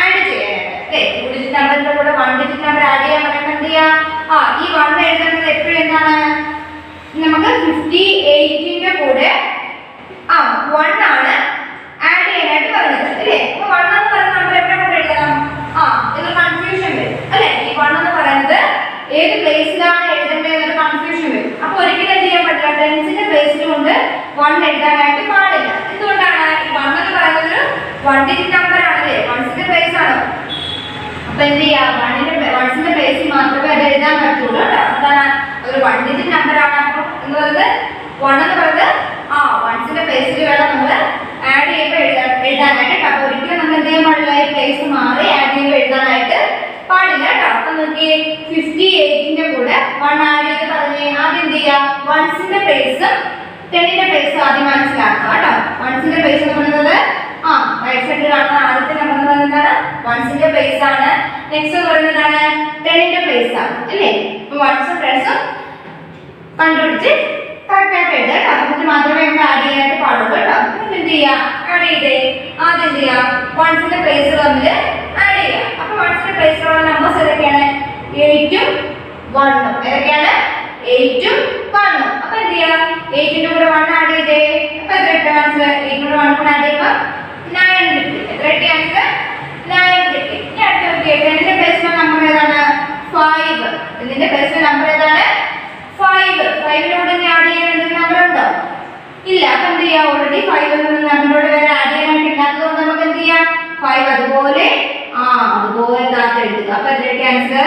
ആഡ് ചെയ്യാനായിട്ട് അല്ലേ? 2 ഡിജിറ്റ് നമ്പറിന്റെ കൂടെ 1 ഡിജിറ്റ് നമ്പർ ആഡ് ചെയ്യാൻ പറയുമ്പോൾ എന്ത് ചെയ്യാം? ഈ 1 എഴുതുന്നത് എപ്പോഴും എന്താണ് നമുക്ക് 58ന്റെ കൂടെ 1 ആണ് ആഡ് ചെയ്യാനായിട്ട് പറയുന്നത് അല്ലേ? അപ്പൊ 1 എന്ന് പറയുന്ന നമ്പർ എപ്പോഴും എഴുതണം? ഇത് കൺഫ്യൂഷൻ വരും അല്ലേ? ഈ 1 എന്ന് പറയുന്നത് ഏത് പ്ലേസിലാണ് എഴുതേണ്ടത് എന്നൊരു കൺഫ്യൂഷൻ വരും. അപ്പൊ ഒരിക്കലും എന്ത് ചെയ്യാൻ പറ്റില്ല, ടെൻസിന്റെ പ്ലേസിൽ കൊണ്ട് 1 എഴുതാനായിട്ട് പാടില്ല. എന്തുകൊണ്ടാണ്? ഈ 1 എന്ന് പറയുന്നത് 1 ഡിജിറ്റ് നമ്പർ ആണല്ലേ? വൺസിന്റെ പ്ലേസ് ആണ്. അപ്പൊ എന്ത് ചെയ്യാം? വൺസിന്റെ പ്ലേസിൽ മാത്രമേ അത് എഴുതാൻ പറ്റുള്ളൂ കേട്ടോ. എന്താണ് ഒരു 1 ഡിജിറ്റ് നമ്പർ ആണ്. അപ്പൊ എന്ന് പറയുന്നത് 1 എന്ന് പറയുന്നത് വൺസിന്റെ പ്ലേസിൽ വേണം നമ്മൾ ആഡ് ചെയ്യുമ്പോൾ എഴുതാനായിട്ട്. അപ്പൊ ഒരിക്കലും നമ്മൾ എന്ത് ചെയ്യാൻ പാടില്ല, ഈ പ്ലേസ് മാറി ആഡ് ചെയ്യുമ്പോൾ എഴുതാനായിട്ട് പാടില്ല കേട്ടോ. അപ്പൊ നോക്കി 58ന്റെ കൂടെ 1 ആഡ് ചെയ്ത് പറഞ്ഞേ ആദ്യം എന്ത് ചെയ്യാം? വൺസിന്റെ പ്ലേസും 10ന്റെ പ്ലേസും ആദ്യം മനസ്സിലാക്കുക കേട്ടോ. വൺസിന്റെ പ്ലേസ് എന്ന് പറയുന്നത് റൈറ്റ് സൈഡിൽ കാണുന്ന ആദ്യത്തെ നമ്പർ എന്ന് പറയുന്നത് വൺസിന്റെ പ്ലേസ് ആണ്. നെക്സ്റ്റ് എന്ന് പറയുന്നതാണ് 10ന്റെ പ്ലേസ് ആണ് അല്ലേ? അപ്പൊ വൺസും ടെൻസും കണ്ടുപിടിച്ച് കറക്റ്റായിട്ട് എഴുതുക കേട്ടോ. എന്നിട്ട് മാത്രമേ നമുക്ക് ആഡ് ചെയ്യാനായിട്ട് പാടുള്ളൂ കേട്ടോ. എന്ത് ചെയ്യാം? ആഡ് ചെയ്തേ. ആദ്യം എന്ത് ചെയ്യാം? വൺസിന്റെ പ്ലേസ് തമ്മിൽ ആഡ് ചെയ്യാം. അപ്പൊ വൺസിന്റെ പ്ലേസിലുള്ള നമ്പേഴ്സ് ഏതൊക്കെയാണ്? 8ഉം 1ഉം. ഏതൊക്കെയാണ്? 8ഉം 1ഉം. അപ്പൊ എന്ത് ചെയ്യാം? 8ന്റെ കൂടെ 1 ആഡ് ചെയ്തേ. അപ്പൊ എത്ര കിട്ടും? 8 കൂടെ 1 കൂടെ ആഡ് ചെയ്യുമ്പോൾ 9 കിട്ടി. എത്ര കിട്ടി? ആൻസർ 9 കിട്ടി. ഇനി അടുത്ത നോക്കിയേ, 10ന്റെ പ്ലേസിലുള്ള നമ്പർ ഏതാണ്? 5. ഇതിന്റെ പ്ലേസിലുള്ള നമ്പർ ഏതാണ്? 5. 5നോട് ഇനി ആഡ് ചെയ്യാൻ എന്തെങ്കിലും നമ്പർ ഉണ്ടോ? ഇല്ല. അപ്പൊ എന്ത് ചെയ്യാം? ഓൾറെഡി 5 എന്ന നമ്പറിനോട് വേറെ ആഡ് ചെയ്യാനായിട്ട് ഇല്ലാത്തതുകൊണ്ട് നമുക്ക് എന്ത് ചെയ്യാം? 5 അതുപോലെ താത്ത എഴുതുക. അപ്പൊ എത്രയ്ക്ക് ആൻസർ?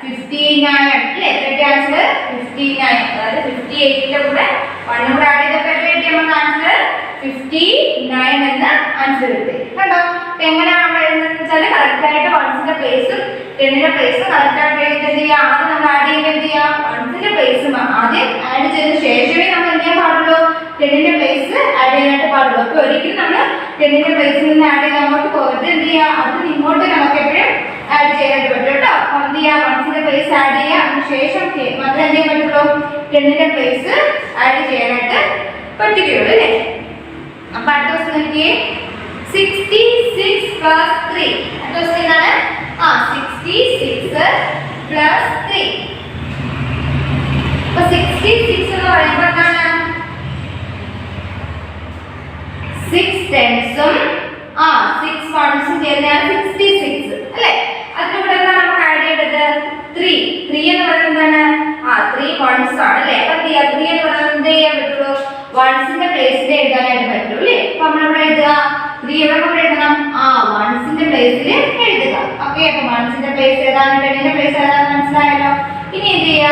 59 അല്ലേ? എത്രയ്ക്ക് ആൻസർ? 59. അതായത് 58ന്റെ കൂടെ 1 കൂടെ ആഡ് ചെയ്തപ്പോൾ എത്ര കിട്ടി നമുക്ക് ആൻസർ? 59 എന്ന ആൻസർ കിട്ടി. കണ്ടോ? എങ്ങനെയാണ് നമ്മൾ എഴുതുന്നത് വെച്ചാൽ കറക്റ്റ് ആയിട്ട് വൺസിന്റെ പ്ലേസും 10ന്റെ പ്ലേസും കറക്റ്റ് ആയിട്ട് എഴുതി എന്ത് ചെയ്യാം? ആദ്യം നമ്മൾ ആഡ് ചെയ്യുമ്പോൾ എന്ത് ചെയ്യാം? വൺസിന്റെ പ്ലേസും ആദ്യം ആഡ് ചെയ്തതിന് ശേഷമേ നമ്മൾ എന്ത് ചെയ്യാൻ പാടുള്ളൂ? 10ന്റെ പ്ലേസ് ആഡ് ചെയ്യാനായിട്ട് പാടുള്ളൂ. അപ്പൊ ഒരിക്കലും നമ്മൾ 10ന്റെ പ്ലേസിൽ നിന്ന് ആഡ് ചെയ്ത് അങ്ങോട്ട് പോകരുത്. എന്ത് ചെയ്യാം? അതിന് ഇങ്ങോട്ട് നമുക്ക് എപ്പോഴും ആഡ് ചെയ്യാനായിട്ട് പറ്റും കേട്ടോ. അപ്പൊ എന്ത് ചെയ്യാം? വൺസിന്റെ പ്ലേസ് ആഡ് ചെയ്യുക, അതിന് ശേഷം മാത്രമേ എന്ത് ചെയ്യാൻ പറ്റുള്ളൂ? 10ന്റെ പ്ലേസ് ആഡ് ചെയ്യാനായിട്ട് പറ്റുകയുള്ളൂ അല്ലേ? അപ്പൊ അടുത്ത ദിവസം നോക്കിയേ, 66 plus 3. അടുത്ത ദിവസം എന്താണ്? 66 plus 3. അപ്പൊ 66 എന്ന് പറയുമ്പോൾ എന്താണ്? 6 ടെൻസും 6 വൺസും ചേർന്നാണ് 66 അല്ലേ? അതിന്റെ കൂടെ എന്താണ് നമുക്ക് ആഡ് ചെയ്യേണ്ടത്? 3. 3 എന്ന് പറയുന്നത് എന്താണ്? 3 വൺസ് ആണ് അല്ലേ? അപ്പൊ 3 എന്ന് പറയുന്നത് എന്ത് ചെയ്യാൻ പറ്റുള്ളൂ? വൺസിന്റെ പ്ലേസിൽ എഴുതാനായിട്ട് പറ്റുള്ളൂ അല്ലേ? അപ്പൊ നമ്മളിവിടെ എഴുതുക 3 എവിടെ കൊണ്ട് എഴുതണം? വൺസിന്റെ പ്ലേസിൽ എഴുതുക. ഓക്കെ. അപ്പൊ വൺസിന്റെ പ്ലേസ് ഏതാണ്? 10ന്റെ പ്ലേസ് ഏതാണെന്ന് മനസ്സിലായല്ലോ. ഇനി എന്ത് ചെയ്യുക?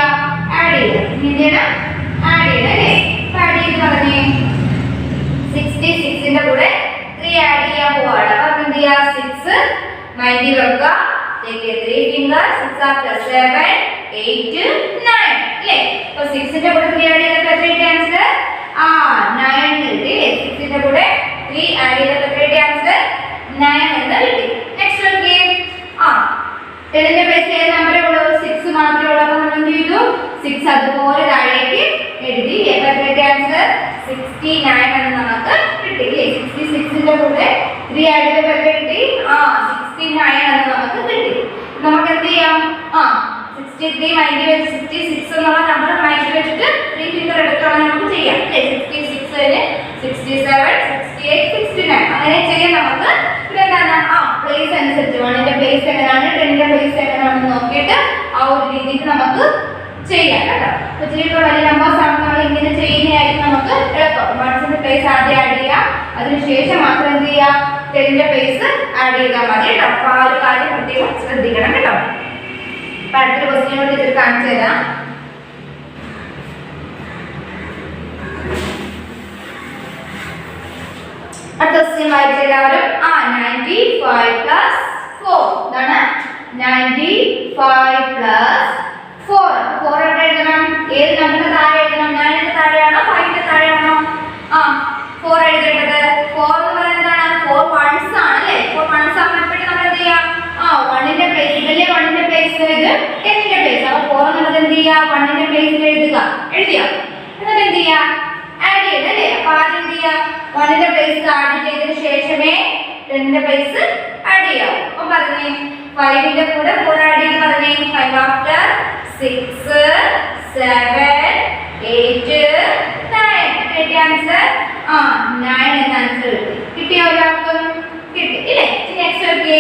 ആഡ് ചെയ്യുക. ഇനി എന്ത് ചെയ്യണം? ആഡ് ചെയ്യണം അല്ലേ? ആഡ് ചെയ്ത് പറഞ്ഞേ 66ന്റെ കൂടെ 3 ആഡ് ചെയ്യാൻ പോവാണ്. അപ്പൊ എന്ത് ചെയ്യുക? 6 മൈൻഡിൽ വെക്കുക. take 3 fingers. 6 plus 7 8 9 അല്ലേ? അപ്പൊ 6ന്റെ കൂടെ 3 ആഡ് ചെയ്തപ്പോൾ എത്ര കിട്ടി ആൻസർ? 9 കിട്ടി. 6ന്റെ കൂടെ 3 ആഡ് ചെയ്തപ്പോൾ എത്ര കിട്ടി ആൻസർ? 9 എന്ന് കിട്ടി. നെക്സ്റ്റ് നോക്കിയേ, 10ന്റെ പ്ലേസ് ഏത് നമ്പറേ ഉള്ളൂ? 6 മാത്രമേ ഉള്ളൂ. അപ്പൊ നമ്മൾ എന്ത് ചെയ്തു? 6 അതുപോലെ താഴേക്ക് എഴുതി. അപ്പൊ എത്ര കിട്ടി ആൻസർ? 69 എന്ന് നമുക്ക് കിട്ടി അല്ലേ? 66ന്റെ കൂടെ 3 ആഡ് ചെയ്തപ്പോൾ എത്ര കിട്ടി? 69 എന്ന് നമുക്ക് കിട്ടി. നമുക്ക് എന്ത് ചെയ്യാം? 63 മൈൻഡിൽ വെച്ച് 66 എന്നുള്ള നമ്പർ മൈൻഡിൽ വെച്ചിട്ട് 3 ഫിംഗർ എടുത്തോളം നമുക്ക് ചെയ്യാം അല്ലേ? 66 67 68 69 അങ്ങനെ ചെയ്യാൻ നമുക്ക്. പിന്നെ എന്താണ്? പ്ലേസ് അനുസരിച്ച് 1ന്റെ പ്ലേസ് എങ്ങനെയാണ്, 10ന്റെ പ്ലേസ് എങ്ങനെയാണെന്ന് നോക്കിയിട്ട് ആ ഒരു രീതിയിൽ നമുക്ക് ചെയ്യാം കേട്ടോ. അപ്പൊ ഇച്ചിരി വലിയ നമ്പേഴ്സ് ആണ് നമ്മൾ ഇങ്ങനെ ചെയ്യുന്നതായിരിക്കും നമുക്ക് എളുപ്പം. വൺസിന്റെ പ്ലേസ് ആദ്യം ആഡ് ചെയ്യാം, അതിനുശേഷം മാത്രം എന്ത് ചെയ്യാം? 10ന്റെ ബേസ് ആഡ് ചെയ്താൽ മതി കേട്ടോ. അപ്പൊ ആ ഒരു കാര്യം പ്രത്യേകം ശ്രദ്ധിക്കണം കേട്ടോ. അപ്പൊ അടുത്തൊരു ക്വസ്റ്റ്യൻ കൂടി ഇതിൽ കാണിച്ചു തരാം. അടുത്ത ക്വസ്റ്റ്യൻ വായിച്ച എല്ലാവരും 95 പ്ലസ് 4 ഇതാണ് 95 പ്ലസ് 4. 4 എവിടെ എഴുതണം? ഏത് നമ്പറിന്റെ താഴെ എഴുതണം? 9ന്റെ താഴെയാണോ 5ന്റെ താഴെയാണോ? 4 എഴുതേണ്ടത്. 4 എന്ന് പറയുന്നത് എന്താണ്? 4 വൺസ് ആണ് അല്ലേ? 4 വൺസ് ആകുമ്പോഴത്തേക്ക് നമ്മൾ എന്ത് ചെയ്യാം? 1ന്റെ പ്ലേസ് ഇതല്ലേ 1ന്റെ പ്ലേസ് ഇത് 10ന്റെ പ്ലേസ്. അപ്പോൾ 4 എന്നുള്ളത് എന്ത് ചെയ്യുക? 1ന്റെ പ്ലേസിൽ എഴുതുക. എഴുതിയോ? എന്നിട്ട് എന്ത് ചെയ്യുക? ആഡ് ചെയ്യണം അല്ലേ? അപ്പൊ ആദ്യം എന്ത് ചെയ്യുക? 1ന്റെ പ്ലേസ് ആഡ് ചെയ്തതിന് ശേഷമേ 10ന്റെ പ്ലേസ് ആഡ് ചെയ്യാവൂ. അപ്പൊ പറഞ്ഞേ 5ന്റെ കൂടെ 4 ആഡ് ചെയ്ത് പറഞ്ഞേ 5 ആഫ്റ്റർ 6 7 8 9. കിട്ടിയ ആൻസർ 9 എന്ന ആൻസർ കിട്ടിയോ? എല്ലാവർക്കും കിട്ടി ഇല്ലേ? Next okay.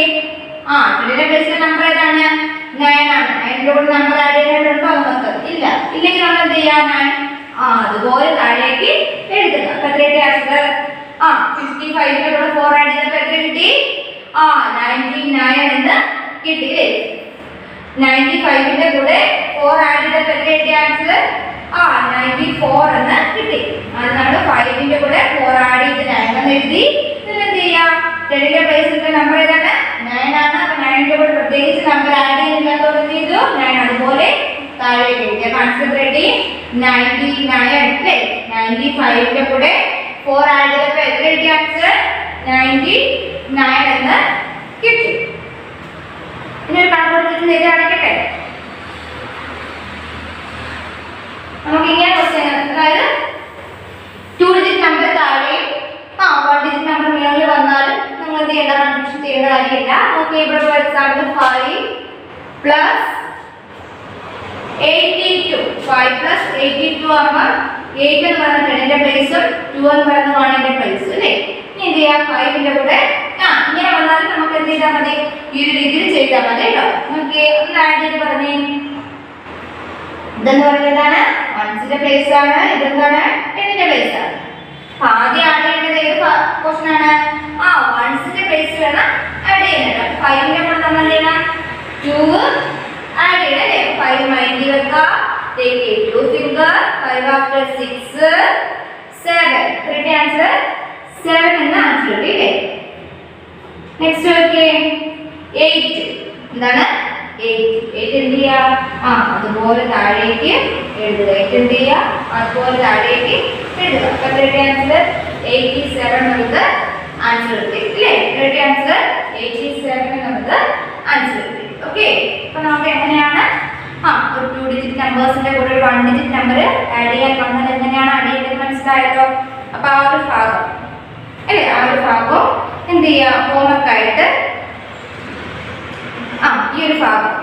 10ന്റെ പ്ലേസിലെ നമ്പർ ഏതാണ്? 9 ആണ്. 9ന്റെ കൂടെ നമ്പർ ആഡ് ചെയ്യാനുണ്ടോ നമുക്ക്? ഇല്ല. ഇല്ലെങ്കിൽ നമ്മൾ എന്ത് ചെയ്യാ? 9 അതുപോലെ താഴേക്ക് എഴുതുക. അപ്പൊ എത്ര കിട്ടിയ ആൻസർ? 55ന്റെ കൂടെ 4 ആഡ് ചെയ്തപ്പോൾ എത്ര കിട്ടി? 99 എന്ന് കിട്ടി അല്ലേ? 95ന്റെ കൂടെ 4 ആഡ് ചെയ്തപ്പോൾ എത്ര കിട്ടിയ ആൻസർ? 94 എന്ന് കിട്ടി. അത് നമ്മൾ 5ന്റെ കൂടെ 4 ആഡ് ചെയ്ത് 9 എന്ന് എഴുതി. എന്നിട്ട് എന്ത് ചെയ്യാം? 10ന്റെ പ്ലേസിലെ നമ്പർ ഏതാണ്? 9 ആണ്. അപ്പൊ 9ന്റെ കൂടെ പ്രത്യേകിച്ച് നമ്പർ ആഡ് ചെയ്യുന്നില്ലാത്തതുകൊണ്ട് എന്ത് ചെയ്തു? 9 അതുപോലെ താഴേക്ക് എഴുതി. ആൻസർ റെഡി 99 അല്ലേ? 95ന്റെ കൂടെ 4 ആഡ് ചെയ്തപ്പോൾ എത്ര കിട്ടിയ ആൻസർ? 99 എന്ന് കിട്ടി. ഇനി ഒരു കണക്ക് കൊടുത്തിട്ട് ഇത് അടയ്ക്കട്ടെ. നമുക്ക് ഇങ്ങനെ ക്വസ്റ്റ്യൻ, അതായത് 2 ഡിജിറ്റ് നമ്പർ താഴെ 1 ഡിജിറ്റ് നമ്പർ മുകളിൽ വന്നാലും നിങ്ങൾ എന്ത് ചെയ്യേണ്ട? കൺഫ്യൂഷൻ ചെയ്യേണ്ട കാര്യമില്ല. നമുക്ക് ഇവിടെ ഫോർ എക്സാമ്പിൾ 5 പ്ലസ് 82 5 പ്ലസ് 82 ആകുമ്പോൾ 8 എന്ന് പറയുന്ന 10ന്റെ പ്ലേസും 2 എന്ന് പറയുന്ന 1ന്റെ പ്ലേസും അല്ലേ? ഇനി എന്ത് ചെയ്യാം? 5ന്റെ കൂടെ ഇങ്ങനെ വന്നാലും നമുക്ക് എന്ത് ചെയ്താൽ മതി? ഈ ഒരു രീതിയിൽ ചെയ്താൽ മതി കേട്ടോ. നമുക്ക് ഒന്ന് ആഡ് ചെയ്ത് പറഞ്ഞേ. ഇതെന്ന് പറയുന്നതാണ് 1ന്റെ പ്ലേസ് ആണ്. ഇതെന്താണ്? 10ന്റെ പ്ലേസ് ആണ്. അപ്പൊ ആദ്യം ആഡ് ചെയ്യേണ്ടത് ഏത് പോർഷൻ ആണ്? 1ന്റെ പ്ലേസ് വേണം ആഡ് ചെയ്യാനായിട്ട്. 5ന്റെ കൂടെ നമ്മൾ എന്ത് ചെയ്യണം? 2 ആഡ് ചെയ്യണം അല്ലേ? 5 മൈൻഡിൽ വെക്കാം. Take a 2 finger. 5 after 6 7. Correct answer 7 എന്ന ആൻസർ കിട്ടി അല്ലേ? Next okay 8. എന്താണ്? 8 എന്ത് ചെയ്യാ? അതുപോലെ താഴേക്ക് എഴുതുക. 8 എന്ത് ചെയ്യാ? അതുപോലെ താഴേക്ക് എഴുതുക. അപ്പൊ correct answer 87 നമുക്ക് ആൻസർ കിട്ടി അല്ലേ? correct answer 87 നമുക്ക് ആൻസർ കിട്ടി. ഓക്കെ. അപ്പൊ നമുക്ക് എങ്ങനെയാണ് ഒരു 2 ഡിജിറ്റ് നമ്പേഴ്സിന്റെ കൂടെ ഒരു 1 ഡിജിറ്റ് നമ്പർ ആഡ് ചെയ്യാൻ വന്നാൽ എങ്ങനെയാണ് ആഡ് ചെയ്യേണ്ടത് മനസ്സിലായല്ലോ? അപ്പൊ ആ ഒരു ഭാഗം അല്ലേ? ആ ഒരു ഭാഗം എന്ത് ചെയ്യുക? ഹോംവർക്ക് ആയിട്ട് ഈ ഒരു ഭാഗം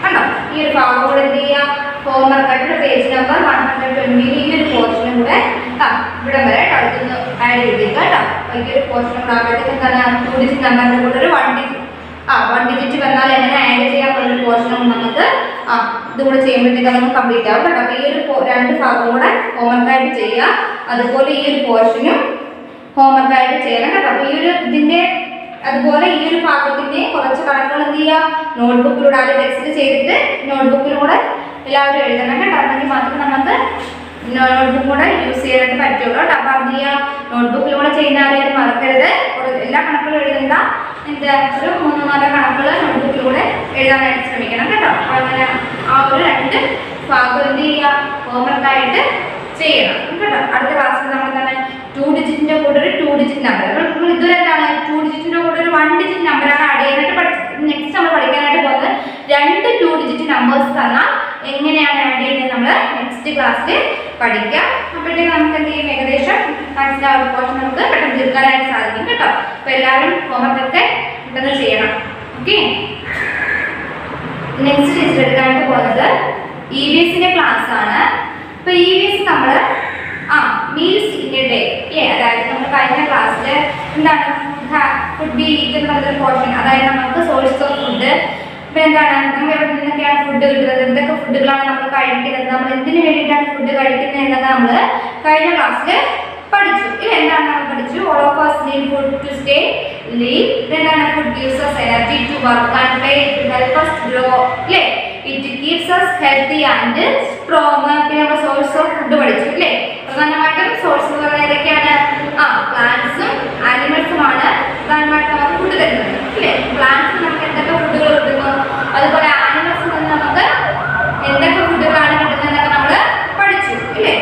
കണ്ടോ? ഈ ഒരു ഭാഗം കൂടെ എന്ത് ചെയ്യുക? ഹോംവർക്ക് ആയിട്ട് പേജ് നമ്പർ 120 ഈ ഒരു പോർഷനും കൂടെ ഇവിടെ വരെ അടുത്തുനിന്ന് ആഡ് ചെയ്തേക്കുക കേട്ടോ. ഈ ഒരു പോർഷനും കൂടെ ആകുമ്പോഴത്തേക്ക് എന്താണ്? 2 ഡിജിറ്റ് നമ്പറിന്റെ കൂടെ ഒരു 1 ഡിജിറ്റ് വന്നാൽ എങ്ങനെ ആഡ് ചെയ്യാൻ ഒരു പോർഷനും നമുക്ക് ഇതുകൂടെ ചെയ്യുമ്പോഴത്തേക്ക് നമുക്ക് കംപ്ലീറ്റ് ആവും കേട്ടോ. അപ്പോൾ ഈ ഒരു 2 ഭാഗം കൂടെ ഹോംവർക്കായിട്ട് ചെയ്യുക. അതുപോലെ ഈ ഒരു പോർഷനും ഹോംവർക്കായിട്ട് ചെയ്യണം കേട്ടോ. അപ്പോൾ ഈ ഒരു ഇതിൻ്റെ അതുപോലെ ഈ ഒരു ഭാഗത്തിൻ്റെ കുറച്ച് കണക്കുകൾ എന്ത് ചെയ്യുക? നോട്ട്ബുക്കിലൂടെ ആദ്യം ടെക്സ്റ്റ് ചെയ്തിട്ട് നോട്ട്ബുക്കിലൂടെ എല്ലാവരും എഴുതണം കേട്ടോ. അല്ലെങ്കിൽ മാത്രമേ നമുക്ക് നോട്ട്ബുക്ക് കൂടെ യൂസ് ചെയ്യാനായിട്ട് പറ്റുള്ളൂ കേട്ടോ. അപ്പോൾ എന്ത് ചെയ്യുക? നോട്ട്ബുക്കിലൂടെ ചെയ്യുന്നവരെ മറക്കരുത്. എല്ലാ കണക്കുകളും എഴുതണ്ട. എന്താ ഒരു 3-4 കണക്കുകൾ നോട്ട്ബുക്കിലൂടെ എഴുതാനായിട്ട് ശ്രമിക്കണം കേട്ടോ. അപ്പോൾ അങ്ങനെ ആ ഒരു 2 ഭാഗം എന്ത് ചെയ്യുക? ഹോംവർക്കായിട്ട് ചെയ്യണം കേട്ടോ. അടുത്ത ക്ലാസ്സിൽ നമ്മൾ തന്നെ 2 ഡിജിറ്റിന്റെ കൂടെ ഒരു 2 ഡിജിറ്റ് നമ്പർ, ഇതുവരെ എന്താണ് 2 ഡിജിറ്റിന്റെ കൂടെ ഒരു 1 ഡിജിറ്റ് നമ്പറാണ് ആഡ് ചെയ്യാനായിട്ട് പഠിച്ചത്. നെക്സ്റ്റ് നമ്മൾ പഠിക്കാനായിട്ട് പോകുന്നത് 2 2 ഡിജിറ്റ് നമ്പേഴ്സ് തന്നാൽ എങ്ങനെയാണ് ആഡ് ചെയ്യുന്നത് നമ്മൾ നെക്സ്റ്റ് ക്ലാസ്സിൽ പഠിക്കാം. അപ്പോഴത്തേക്ക് നമുക്ക് എന്ത് ചെയ്യും? ഏകദേശം മനസ്സിലാവുന്ന പോർഷൻ നമുക്ക് പെട്ടെന്ന് തീർക്കാനായിട്ട് സാധിക്കും കേട്ടോ. അപ്പോൾ എല്ലാവരും ഹോംവർക്കൊക്കെ പെട്ടെന്ന് ചെയ്യണം. ഓക്കെ. നെക്സ്റ്റ് ടീച്ചർ എടുക്കാനായിട്ട് പോകുന്നത് EVSന്റെ ക്ലാസ് ആണ്. അപ്പോൾ EVS നമ്മൾ മീൽസ് ഇൻ എ ഡേ അല്ലേ? അതായത് നമ്മൾ കഴിഞ്ഞ ക്ലാസ്സിൽ എന്താണ് ഫുഡ് ബി ഈറ്റ് എന്ന് പറഞ്ഞൊരു പോർഷൻ, അതായത് നമുക്ക് സോഴ്സ് ഓഫ് ഫുഡ്. ഇപ്പം എന്താണ് നമ്മൾ എവിടെ നിന്നൊക്കെയാണ് ഫുഡ് കിട്ടുന്നത്, എന്തൊക്കെ ഫുഡുകളാണ് നമ്മൾ കഴിക്കുന്നത്, നമ്മൾ എന്തിനു വേണ്ടിയിട്ടാണ് ഫുഡ് കഴിക്കുന്നത് എന്നൊക്കെ നമ്മൾ കഴിഞ്ഞ ക്ലാസ്സിൽ പഠിച്ചു. എന്താണ് നമ്മൾ പഠിച്ചു? to all of us need food to stay, live. Then food gives us energy to work and play, to help us grow. It keeps us healthy and strong. പിന്നെ നമ്മൾ സോഴ്സ് ഓഫ് ഫുഡ് പഠിച്ചു അല്ലേ. പ്രധാനമായിട്ടും source എന്ന് പറയുന്നത് ഏതൊക്കെയാണ്? പ്ലാന്റ്സും ആനിമൽസുമാണ് പ്രധാനമായിട്ടും നമുക്ക് ഫുഡ് തരുന്നത് അല്ലേ. പ്ലാന്റ്സ് നമുക്ക് എന്തൊക്കെ ഫുഡുകൾ കിട്ടുന്നു, അതുപോലെ ആനിമൽസിൽ നിന്ന് നമുക്ക് എന്തൊക്കെ ഫുഡുകളാണ് കിട്ടുന്നതെന്നൊക്കെ നമ്മൾ പഠിച്ചു അല്ലേ.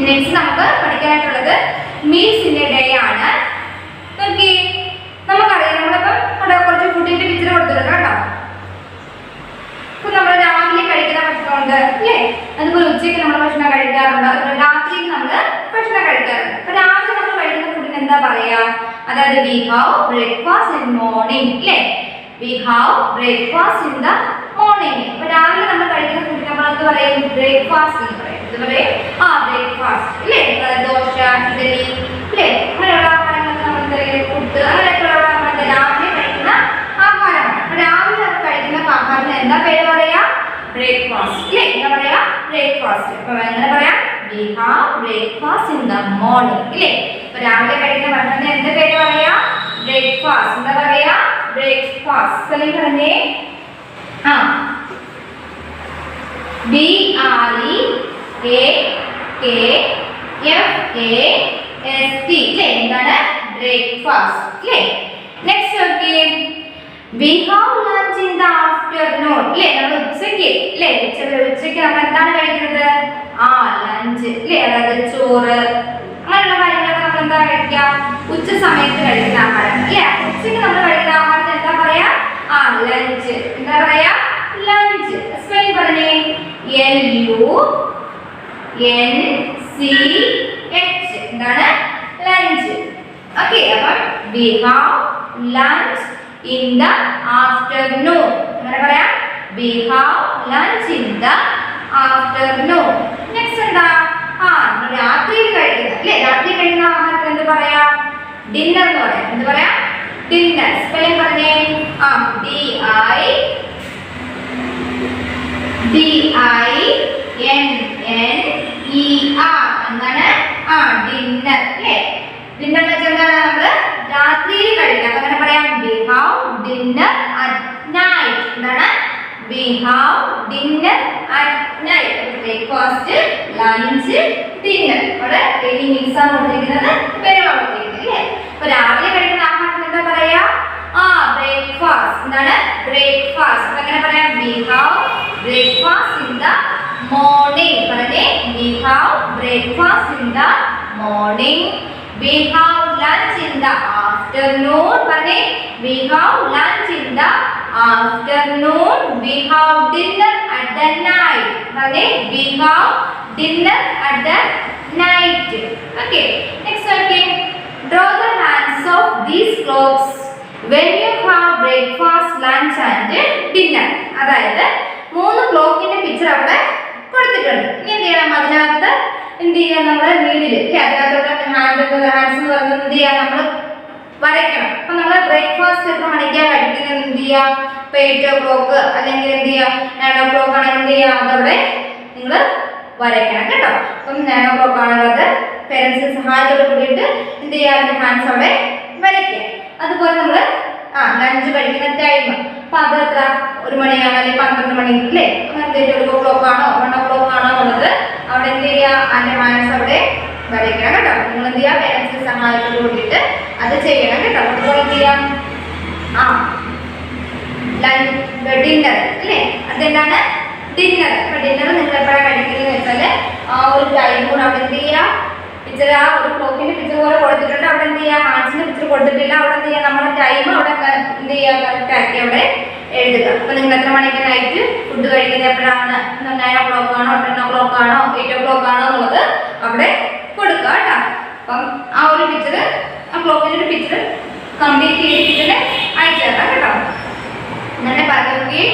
നെക്സ്റ്റ് നമുക്ക് പഠിക്കാനായിട്ടുള്ളത് മീൽസ് ഇൻ എ ഡേ ആണ്. നോക്കി, നമുക്കറിയാം നമ്മളിപ്പം അവിടെ കുറച്ച് ഫുഡിന്റെ പിക്ചർ കൊടുത്തിട്ടുണ്ട് കേട്ടോ. ഇപ്പൊ നമ്മൾ രാവിലെ കഴിക്കുന്ന ഭക്ഷണമുണ്ട് അല്ലേ, അതുപോലെ ഉച്ചയ്ക്ക് നമ്മൾ ഭക്ഷണം കഴിക്കാറുണ്ട്, അതുപോലെ രാത്രിയിൽ നമ്മൾ ഭക്ഷണം കഴിക്കാറുണ്ട്. അപ്പൊ രാവിലെ നമ്മൾ കഴിക്കുന്ന ഫുഡിന് എന്താ പറയാ? അതായത് we have breakfast in morning അല്ലേ. We have breakfast in the morning. അപ്പൊ രാവിലെ നമ്മൾ കഴിക്കുന്ന ഫുഡിന് നമ്മൾ എന്ത് പറയും? ബ്രേക്ക്ഫാസ്റ്റ് എന്ന് പറയും. ഇത് പറയും ബ്രേക്ക്ഫാസ്റ്റ് അല്ലേ. ദോശ, ഇഡലി അല്ലേ, അങ്ങനെയുള്ള ആഹാരങ്ങളൊക്കെ നമ്മൾ എന്താ പറയുക, ഫുഡ് അങ്ങനെയൊക്കെയുള്ള രാവിലെ കഴിക്കുന്ന ആഹാരമാണ്. അപ്പൊ രാവിലെ നമ്മൾ കഴിക്കുന്ന ആഹാരത്തിന് എന്താ പേര് പറയാ? ബ്രേക്ക്ഫാസ്റ്റ് അല്ലേ. എന്താ പറയാ? ബ്രേക്ക്ഫാസ്റ്റ്. അപ്പൊ എങ്ങനെ പറയാം? V have breakfast in the morning അല്ലേ. അപ്പൊ രാവിലെ കഴിക്കുന്ന ഭക്ഷണത്തിന് എന്താ പേര് പറയാ? ബ്രേക്ക്ഫാസ്റ്റ്. എന്താ പറയാ? ബ്രേക്ക്ഫാസ്റ്റ്. സ്പെല്ലിംഗ് പറഞ്ഞേ. BREAKFAST അല്ലേ. എന്താണ്? ബ്രേക്ക്ഫാസ്റ്റ് അല്ലേ. Next okay, we have lunch in the afternoon അല്ലേ. നമ്മൾ ഉച്ചയ്ക്ക് അല്ലേ, ഉച്ചയ്ക്ക് നമ്മൾ എന്താണ് കഴിക്കുന്നത്? ലഞ്ച് അല്ലേ. അതായത് ചോറ് അങ്ങനെയുള്ള കാര്യങ്ങളൊക്കെ നമ്മൾ എന്താ കഴിക്കുക? ഉച്ച സമയത്ത് കഴിക്കുന്ന ആഹാരം അല്ലേ. ഉച്ചയ്ക്ക് നമ്മൾ കഴിക്കുന്ന ആഹാരത്തിന് എന്താ പറയാ? ലഞ്ച്. എന്താ പറയാ? ലഞ്ച്. സ്പെല്ലിംഗ് പറഞ്ഞേ. LUNCH. എന്താണ്? ലഞ്ച്. ഓക്കെ, അപ്പം we have lunch in the afternoon. അങ്ങനെ പറയാം. we have lunch in the afternoon. Next എന്താ? രാത്രിയിൽ കഴിക്കുന്ന അല്ലേ. രാത്രി കഴിക്കുന്ന ആഹാരത്തിന് എന്ത് പറയാ? ഡിന്നർ എന്ന് പറയാം. എന്ത് പറയാം? ഡിന്നർ. സ്പെല്ലിംഗ് പറഞ്ഞേ. DINNER. എന്താണ്? ഡിന്നർ അല്ലേ. ഡിന്നർ എന്ന് വെച്ചാൽ എന്താണ്? നമ്മള് രാത്രിയിൽ കഴിക്കാം. അപ്പൊ അങ്ങനെ പറയാം. we have dinner at night. എന്താണ്? we have dinner at night. Breakfast, lunch, dinner. അവിടെ ഡെയിലി മീൽസ് ആണ് കൊടുത്തിരിക്കുന്നത്, പേരുകളാണ് കൊടുത്തിരിക്കുന്നത് അല്ലേ. അപ്പൊ രാവിലെ കഴിക്കുന്ന ആഹാരത്തിന് എന്താ പറയാ? ബ്രേക്ക്ഫാസ്റ്റ്. എന്താണ്? ബ്രേക്ക്ഫാസ്റ്റ്. അപ്പൊ എങ്ങനെ പറയാം? we have breakfast in the morning. പറഞ്ഞേ. we have breakfast in the morning. we have lunch in the afternoon. പറഞ്ഞേ. we have lunch in the afternoon. we have dinner at the night. പറഞ്ഞേ. we have dinner at the night. Okay, next okay, draw the hands of these clocks when you have breakfast, lunch and dinner. അതായത് 3 ക്ലോക്കിന്റെ picture അവിടെ കൊടുത്തിട്ടുണ്ട്. ഇനി എന്ത് ചെയ്യണം? അതിനകത്ത് എന്ത് ചെയ്യാം? നമ്മൾ നീഡിൽ അതിനകത്തോട്ട് ഹാൻഡ്സ് എന്ന് പറയുന്നത് എന്ത് ചെയ്യാം? നമ്മൾ വരയ്ക്കണം. അപ്പൊ നമ്മൾ ബ്രേക്ക്ഫാസ്റ്റ് എത്ര മണിക്കാണ് കഴിക്കുന്നത്? എന്ത് ചെയ്യാം? 8 o'clock അല്ലെങ്കിൽ എന്ത് ചെയ്യാം? 9 o'clock ആണെങ്കിൽ എന്ത് ചെയ്യാം? അതവിടെ നിങ്ങൾ വരയ്ക്കണം കേട്ടോ. അപ്പം 9 o'clock ആണുള്ളത്. പേരൻസിന്റെ സഹായത്തോട് കൂടിയിട്ട് എന്ത് ചെയ്യാം? അതിന്റെ ഹാൻഡ്സ് അവിടെ വരയ്ക്കാം. അതുപോലെ നമ്മൾ ലഞ്ച് കഴിക്കുന്ന ടൈം, അപ്പൊ അത് എത്ര? 1 മണിയാണോ അല്ലെങ്കിൽ 12 മണി അല്ലേ? അങ്ങനത്തെ 2 o'clock ആണോ 1 o'clock ആണോ എന്നുള്ളത് അവിടെ എന്ത് ചെയ്യുക? അതിന്റെ ഹാൻഡ്സ് അവിടെ വരയ്ക്കണം കേട്ടോ. നിങ്ങൾ എന്ത് ചെയ്യുക? പേരൻസിന്റെ സഹായത്തോട് കൂടിയിട്ട് അത് ചെയ്യണം കേട്ടോ. അതുപോലെ എന്ത് ചെയ്യാം? ഡിന്നർ അല്ലേ. അതെന്താണ്? ഡിന്നർ. അപ്പൊ ഡിന്നർ നിങ്ങൾ എപ്പോഴാണ് കഴിക്കുന്നത് വെച്ചാൽ ഒരു ടൈം കൂടെ അവിടെ എന്ത് ചെയ്യുക? പിക്ചർ ഒരു ക്ലോക്കിന്റെ പിക്ചർ പോലെ കൊടുത്തിട്ടുണ്ട്. അവിടെ എന്ത് ചെയ്യുക? ഹാൻഡ്സിന്റെ പിക്ചർ കൊടുത്തിട്ടില്ല. അവിടെ എന്ത് ചെയ്യുക? നമ്മുടെ ടൈം അവിടെ എന്ത് ചെയ്യുക? കറക്റ്റ് ആക്കി അവിടെ എഴുതുക. അപ്പൊ നിങ്ങൾ എത്ര മണിക്ക് നൈറ്റ് ഫുഡ് കഴിക്കുന്നത് എപ്പോഴാണ്? 9 o'clock ആണോ 10 o'clock ആണോ 8 o'clock ആണോ എന്നുള്ളത് അവിടെ കൊടുക്കുക കേട്ടോ. അപ്പം ഒരു പിക്ചർ ക്ലോക്കിന്റെ ഒരു പിക്ചർ കംപ്ലീറ്റ് ചെയ്തിട്ട് അയച്ചു തരാം കേട്ടോ. അങ്ങനെ പറയുകയെ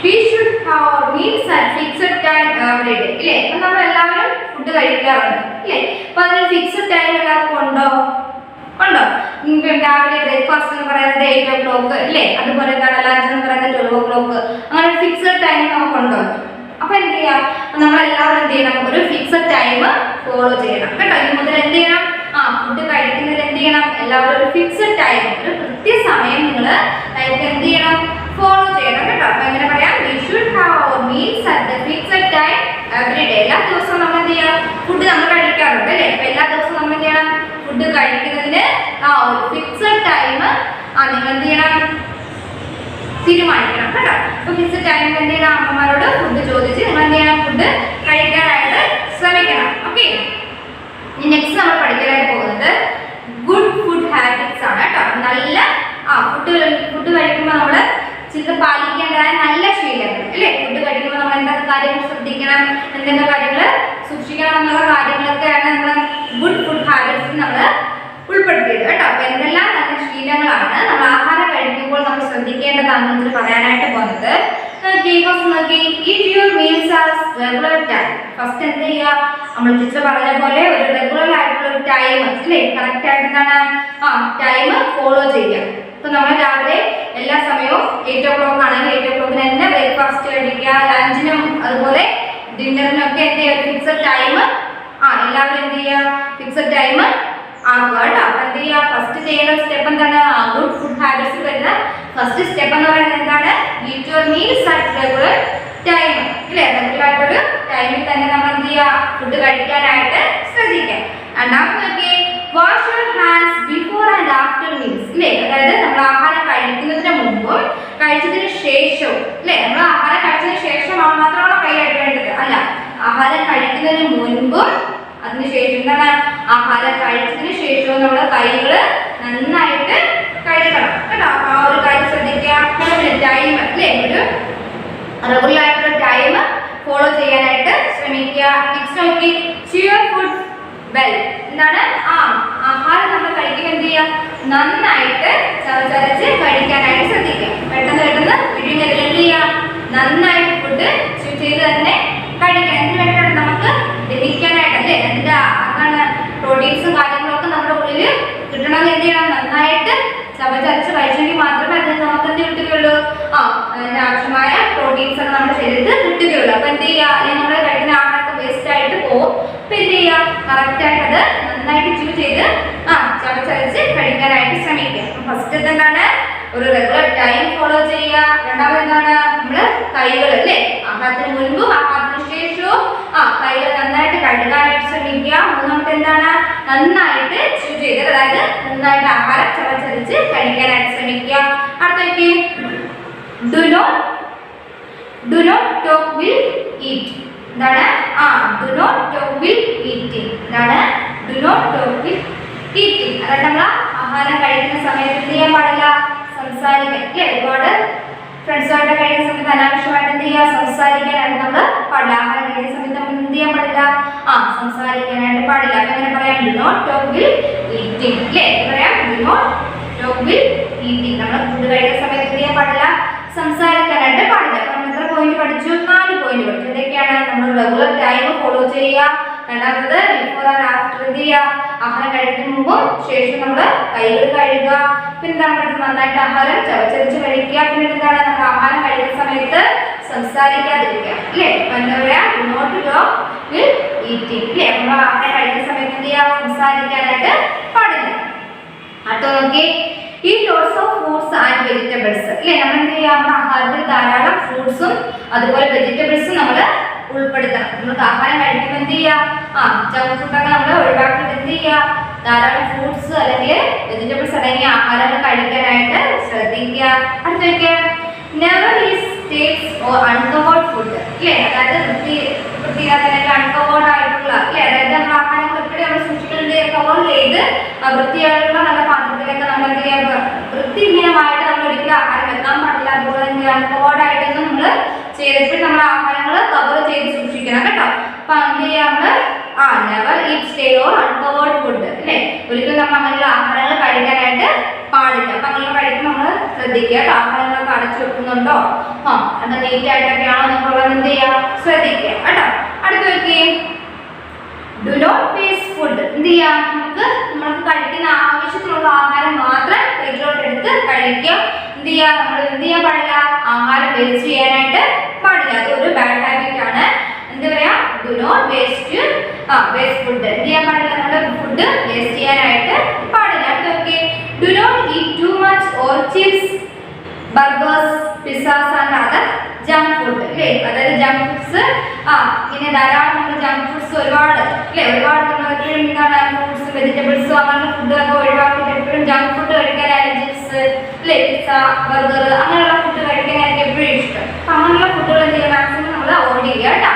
we should have meals at fixed time every day. ഇല്ലേ? അപ്പൊ നമ്മൾ എല്ലാവരും ഫുഡ് കഴിക്കാറുണ്ട് ഇല്ലേ? അപ്പൊ അതിന് ഫിക്സഡ് ടൈം എല്ലാവർക്കും ഉണ്ടോ? രാവിലെ ബ്രേക്ക്ഫാസ്റ്റ് എന്ന് പറയുന്നത് 8 o'clock അല്ലേ? അതുപോലെ എന്താണ് ലഞ്ച് എന്ന് പറയുന്നത് 12 o'clock. അങ്ങനെ ഫിക്സഡ് ടൈം നമുക്കുണ്ടോ? അപ്പൊ എന്ത് ചെയ്യാം? നമ്മളെല്ലാവരും എന്ത് ചെയ്യണം? ഒരു ഫിക്സഡ് ടൈം ഫോളോ ചെയ്യണം കേട്ടോ. ഇനി മുതൽ എന്ത് ചെയ്യണം? ഫുഡ് കഴിക്കുന്നതിൽ എന്ത് ചെയ്യണം, എല്ലാവരും ഒരു ഫിക്സഡ് ടൈം, ഒരു കൃത്യസമയം നിങ്ങൾ എന്ത് ചെയ്യണം, ഫോളോ ചെയ്യണം കേട്ടോ. അപ്പൊ എങ്ങനെ പറയാം, we should have our meals at the fixed time every day. എല്ലാ ദിവസവും നമ്മൾ എന്ത് ചെയ്യാം, ഫുഡ് നമ്മൾ കഴിക്കാറുണ്ട് അല്ലേ. അപ്പൊ എല്ലാ ദിവസവും നമ്മൾ എന്ത് ചെയ്യണം, ഫുഡ് കഴിക്കുന്നതിന് ഒരു ഫിക്സഡ് ടൈം നിങ്ങൾ എന്ത് ചെയ്യണം, തീരുമാനിക്കണം കേട്ടോ. അപ്പൊ ഫിക്സഡ് ടൈമിൽ എന്ത് ചെയ്യണം, അമ്മമാരോട് ഫുഡ് ചോദിച്ച് നിങ്ങൾ എന്ത് ചെയ്യണം, ഫുഡ് കഴിക്കാനായിട്ട് ശ്രമിക്കണം. ഓക്കെ, നെക്സ്റ്റ് നമ്മൾ പഠിക്കാനായിട്ട് പോകുന്നത് ഗുഡ് ഫുഡ് ഹാബിറ്റ്സ് ആണ് കേട്ടോ. നല്ല ഫുഡ് കഴിക്കുമ്പോൾ നമ്മൾ പാലിക്കേണ്ടതായ നല്ല ശീലങ്ങൾ അല്ലേ. ഫുഡ് കഴിക്കുമ്പോൾ നമ്മൾ എന്തൊക്കെ കാര്യങ്ങൾ ശ്രദ്ധിക്കണം, എന്തൊക്കെ കാര്യങ്ങൾ സൂക്ഷിക്കണം എന്നുള്ള കാര്യങ്ങളൊക്കെയാണ് നമ്മൾ ഗുഡ് ഫുഡ് ഹാബിറ്റ്സ് നമ്മൾ ഉൾപ്പെടുത്തിയത് കേട്ടോ. അപ്പൊ എന്തെല്ലാം നല്ല ശീലങ്ങളാണ് നമ്മൾ ആഹാരം കഴിക്കുമ്പോൾ നമ്മൾ ശ്രദ്ധിക്കേണ്ടതാണെന്ന് പറയാനായിട്ട് പോകുന്നത്. ഫസ്റ്റ് എന്ത് ചെയ്യുക, നമ്മൾ ടീച്ചർ പറഞ്ഞ പോലെ ഒരു റെഗുലർ ആയിട്ടുള്ള ഒരു ടൈം അല്ലേ, കറക്റ്റ് ആയിട്ട് എന്താണ് ടൈം ഫോളോ ചെയ്യുക. ഇപ്പൊ നമ്മൾ രാവിലെ എല്ലാ സമയവും 8 o'clock ആണെങ്കിൽ 8 o'clock തന്നെ ബ്രേക്ക്ഫാസ്റ്റ് കഴിക്കുക, ലഞ്ചിനും അതുപോലെ ഡിന്നറിനും ഒക്കെ എന്ത് ചെയ്യുക, ഫിക്സഡ് ടൈം എല്ലാവരും എന്ത് ചെയ്യുക, ഫിക്സഡ് ടൈം ആക്കുക കേട്ടോ. അപ്പൊ എന്ത് ചെയ്യുക, ഫസ്റ്റ് ചെയ്യേണ്ട സ്റ്റെപ്പ് എന്താണ്, ഗുഡ് ഫുഡ് ഹാബിറ്റ്സ് വരുന്ന ഫസ്റ്റ് സ്റ്റെപ്പ് എന്ന് പറയുന്നത് എന്താണ്, eat your meals at regular time അല്ലേ. റെഗുലർ ആയിട്ടൊരു ടൈമിൽ തന്നെ നമ്മൾ എന്ത് ചെയ്യുക, ഫുഡ് കഴിക്കാനായിട്ട് ശ്രദ്ധിക്കാം. രണ്ടാമത് നോക്കി, wash your hands before and after meals അല്ലേ. അതായത് നമ്മൾ ആഹാരം കഴിക്കുന്നതിന് മുമ്പും കഴിച്ചതിന് ശേഷവും അല്ലേ. നമ്മൾ ആഹാരം കഴിച്ചതിന് ശേഷം മാത്രമാണ് കൈ കഴുകേണ്ടത് അല്ല, ആഹാരം കഴിക്കുന്നതിന് മുൻപും അതിനുശേഷം എന്താണ്, ആഹാരം കഴിച്ചതിന് ശേഷവും നമ്മുടെ കൈകൾ നന്നായിട്ട് കഴുകണം കേട്ടോ. ആ ഒരു കാര്യം ശ്രദ്ധിക്കുക. ടൈം അല്ലേ, ഒരു റെഗുലർ ആയിട്ടുള്ള ടൈം ഫോളോ ചെയ്യാനായിട്ട് ശ്രമിക്കുക. നെക്സ്റ്റ് നോക്കി, ച്യൂർ ഫുഡ് വെൽ. എന്താണ്, ആഹാരം നമ്മൾ കഴിക്കുമ്പോൾ എന്ത് ചെയ്യുക, നന്നായിട്ട് ചവച്ചരച്ച് കഴിക്കാനായിട്ട് ശ്രദ്ധിക്കുക. പെട്ടെന്ന് വിഴുങ്ങരുത്, എന്ത് ചെയ്യുക, നന്നായിട്ട് ഫുഡ് ചെയ്ത് തന്നെ കഴിക്കാം. എന്ത് വേണ്ടിയിട്ടാണ്, നമുക്ക് ദഹിക്കാനായിട്ട് അല്ലേ. അതിൻ്റെ അതാണ് പ്രോട്ടീൻസും കാര്യങ്ങളൊക്കെ നമ്മുടെ ഉള്ളിൽ കിട്ടണമെങ്കിൽ എന്ത് ചെയ്യണം, നന്നായിട്ട് ചവച്ചരച്ച് കഴിച്ചെങ്കിൽ മാത്രമേ അതിന് നമുക്ക് എന്ത് കിട്ടുകയുള്ളൂ, അതിന് ആവശ്യമായ പ്രോട്ടീൻസ് ഒക്കെ നമ്മുടെ ശരീരത്തിൽ കിട്ടുകയുള്ളൂ. അപ്പൊ എന്ത് ചെയ്യുക, അല്ലെങ്കിൽ നമ്മൾ കഴിക്കുന്ന ആഹാരമൊക്കെ വേസ്റ്റ് ആയിട്ട് പോകും. അപ്പൊ എന്ത് ചെയ്യുക, കറക്റ്റ് ആയിട്ട് അത് നന്നായിട്ട് ച്യൂ ചെയ്ത് ചവച്ചരച്ച് കഴിക്കാനായിട്ട് ശ്രമിക്കുക. ഫസ്റ്റ് എന്താണ്, ഒരു റെഗുലർ ടൈം ഫോളോ ചെയ്യുക. രണ്ടാമത് എന്താണ്, നമ്മള് കൈകൾ അല്ലേ, ആഹാരത്തിന് മുൻപും ആഹാരത്തിന് ശേഷവും കൈകൾ നന്നായിട്ട് കഴുകാനായിട്ട് ശ്രമിക്കുക. മൂന്നാമത്തെ എന്താണ്, നന്നായിട്ട് ച്യൂ ചെയ്ത്, അതായത് നന്നായിട്ട് ആഹാരം ചവച്ചരച്ച് കഴിക്കാനായിട്ട് ശ്രമിക്കുക. അടുത്തേക്ക്, do not talk while eat. എന്താണ്, do not talk while eating. എന്താണ്, do not talk while eating. അതായത് നമ്മൾ ആഹാരം കഴിക്കുന്ന സമയത്ത് എന്ത് ചെയ്യാൻ പാടില്ല, സംസാരിക്കാൻ അല്ലേ. ഒരുപാട് ഫ്രണ്ട്സുമായിട്ട് കഴിയുന്ന സമയത്ത് അനാവശ്യമായിട്ട് എന്ത് ചെയ്യുക, സംസാരിക്കാനായിട്ട് നമ്മൾ പാടില്ല. ആഹാരം കഴിക്കുന്ന സമയത്ത് നമ്മൾ എന്ത് ചെയ്യാൻ പാടില്ല, സംസാരിക്കാനായിട്ട് പാടില്ല. അപ്പൊ എങ്ങനെ പറയാം, do not talk while eating അല്ലേ. പറയാം, do not talk while eating. നമ്മൾ ഫുഡ് കഴിക്കുന്ന സമയത്ത് എന്ത് ചെയ്യാൻ പാടില്ല, സംസാരിക്കാനായിട്ട് പാടില്ല. അപ്പൊ നമ്മൾ എത്ര പോയിന്റ് പഠിച്ചു, 4 പോയിന്റ് പഠിച്ചു. ഇതൊക്കെയാണ് നമ്മൾ റെഗുലർ ടൈം ഫോളോ ചെയ്യുക. രണ്ടാമത് ബിഫോർ ആൻഡ് ആഫ്റ്റർ എന്ത് ചെയ്യുക, ആഹാരം കഴിക്കുന്നതിന് മുമ്പും ശേഷം നമ്മൾ കൈകൾ കഴുകുക. പിന്നെ എന്താണ്, നന്നായിട്ട് ആഹാരം ചവച്ചരച്ച് കഴിക്കുക. പിന്നെ എന്താണ്, നമ്മൾ ആഹാരം കഴിക്കുന്ന സമയത്ത് സംസാരിക്കാതിരിക്കുക അല്ലേ. എന്താ പറയാ, നോട്ട് ടോക്ക് വിൽ ഈറ്റിംഗ് അല്ലേ. നമ്മൾ ആഹാരം കഴിക്കുന്ന സമയത്ത് എന്ത് ചെയ്യുക, സംസാരിക്കാനായിട്ട് പാടില്ല. അടുത്ത നോക്കി, eat lots of fruits and vegetables അല്ലേ. നമ്മൾ എന്ത് ചെയ്യുക, നമ്മുടെ ആഹാരത്തിൽ ധാരാളം ഫ്രൂട്ട്സും അതുപോലെ വെജിറ്റബിൾസും നമ്മൾ ഉൾപ്പെടുത്തണം. നമുക്ക് ആഹാരം കഴിക്കുമ്പോൾ എന്ത് ചെയ്യുക, ജങ്ക് ഫുഡൊക്കെ നമ്മൾ ഒഴിവാക്കിയിട്ട് എന്ത് ചെയ്യുക, ധാരാളം ഫ്രൂട്ട്സ് അല്ലെങ്കിൽ വെജിറ്റബിൾസ് അടങ്ങിയ ആഹാരങ്ങൾ കഴിക്കാനായിട്ട് ശ്രദ്ധിക്കുക. അടുത്തേക്ക്, never eat stakes or uncovered food അല്ലേ. അതായത് വൃത്തിയാക്കാനായിട്ട് അൺകവേർഡ് ആയിട്ടുള്ള അല്ലേ, അതായത് നമ്മൾ ആഹാരം കൃത്യം നമ്മൾ സൂക്ഷിക്കുന്നത് കവർ ചെയ്ത് വൃത്തിയായിട്ടുള്ള നല്ല പാത്രത്തിലൊക്കെ നമ്മൾ എന്ത് ചെയ്യുക, വൃത്തിഹീനമായിട്ട് നമ്മൾ ഒരിക്കലും ആഹാരം വെക്കാൻ പാടില്ല. അതുപോലെ തന്നെ അൺകവേർഡ് ആയിട്ടൊന്നും നമ്മൾ ചെയ്തിട്ട് നമ്മൾ ആഹാരങ്ങൾ കവർ ചെയ്ത് സൂക്ഷിക്കണം കേട്ടോ. അപ്പൊ എന്ത് ചെയ്യാം, നമ്മൾ never eat stay or uncovered food അല്ലേ. ഒരിക്കലും നമ്മൾ അങ്ങനെയുള്ള ആഹാരങ്ങൾ കഴിക്കാനായിട്ട് പാടില്ല. അപ്പൊ അങ്ങനെ കഴിക്കുമ്പോൾ നമ്മൾ ശ്രദ്ധിക്കുക കേട്ടോ. ആഹാരങ്ങളൊക്കെ അടച്ചു വെക്കുന്നുണ്ടോ, അത് നീറ്റ് ആയിട്ടൊക്കെയാണോ എന്നുള്ളത് എന്ത് ചെയ്യുക, ശ്രദ്ധിക്കുക കേട്ടോ. അടുത്ത് നോക്കി, ഡു നോട്ട് വേസ്റ്റ് ഫുഡ്. എന്ത് ചെയ്യാം, നമ്മൾക്ക് കഴിക്കുന്ന ആവശ്യത്തിനുള്ള ആഹാരം മാത്രം വീട്ടിലോട്ട് എടുത്ത് കഴിക്കുക. എന്ത് ചെയ്യുക, നമ്മൾ എന്ത് ചെയ്യാൻ പാടില്ല, ആഹാരം വേസ്റ്റ് ചെയ്യാനായിട്ട് പാടില്ല. അത് ഒരു ബാഡ് ഹാബിറ്റ് ആണ്. എന്താ പറയാ, ഡു നോട്ട് വേസ്റ്റ് ഫുഡ്. എന്ത് ചെയ്യാൻ പാടില്ല? നമ്മുടെ ഫുഡ് വേസ്റ്റ് ചെയ്യാനായിട്ട് പാടില്ല. Okay, do not eat too much or chips, burgers, pizzas and other junk food. അല്ലേ, അതായത് ജങ്ക് ഫുഡ്സ് ഇങ്ങനെ ധാരാളം നമ്മൾ ജങ്ക് ഫുഡ്സ് ഒരുപാട് അല്ലേ, ഒരുപാട് നമ്മൾ എപ്പോഴും എന്താണ് ഫ്രൂട്ട്സ് വെജിറ്റബിൾസും അങ്ങനെയുള്ള ഫുഡൊക്കെ ഒഴിവാക്കിയിട്ട് എപ്പോഴും ജങ്ക് ഫുഡ് കഴിക്കാനായിട്ട് ചിപ്സ് അല്ലേ, പിസ്സ, ബർഗർ അങ്ങനെയുള്ള ഫുഡ് കഴിക്കാനായിരിക്കും എപ്പോഴും ഇഷ്ടം. അപ്പം അങ്ങനെയുള്ള ഫുഡുകൾ എന്ത് ചെയ്യുക, മാക്സിമം നമ്മൾ അവോയ്ഡ് ചെയ്യുക കേട്ടോ.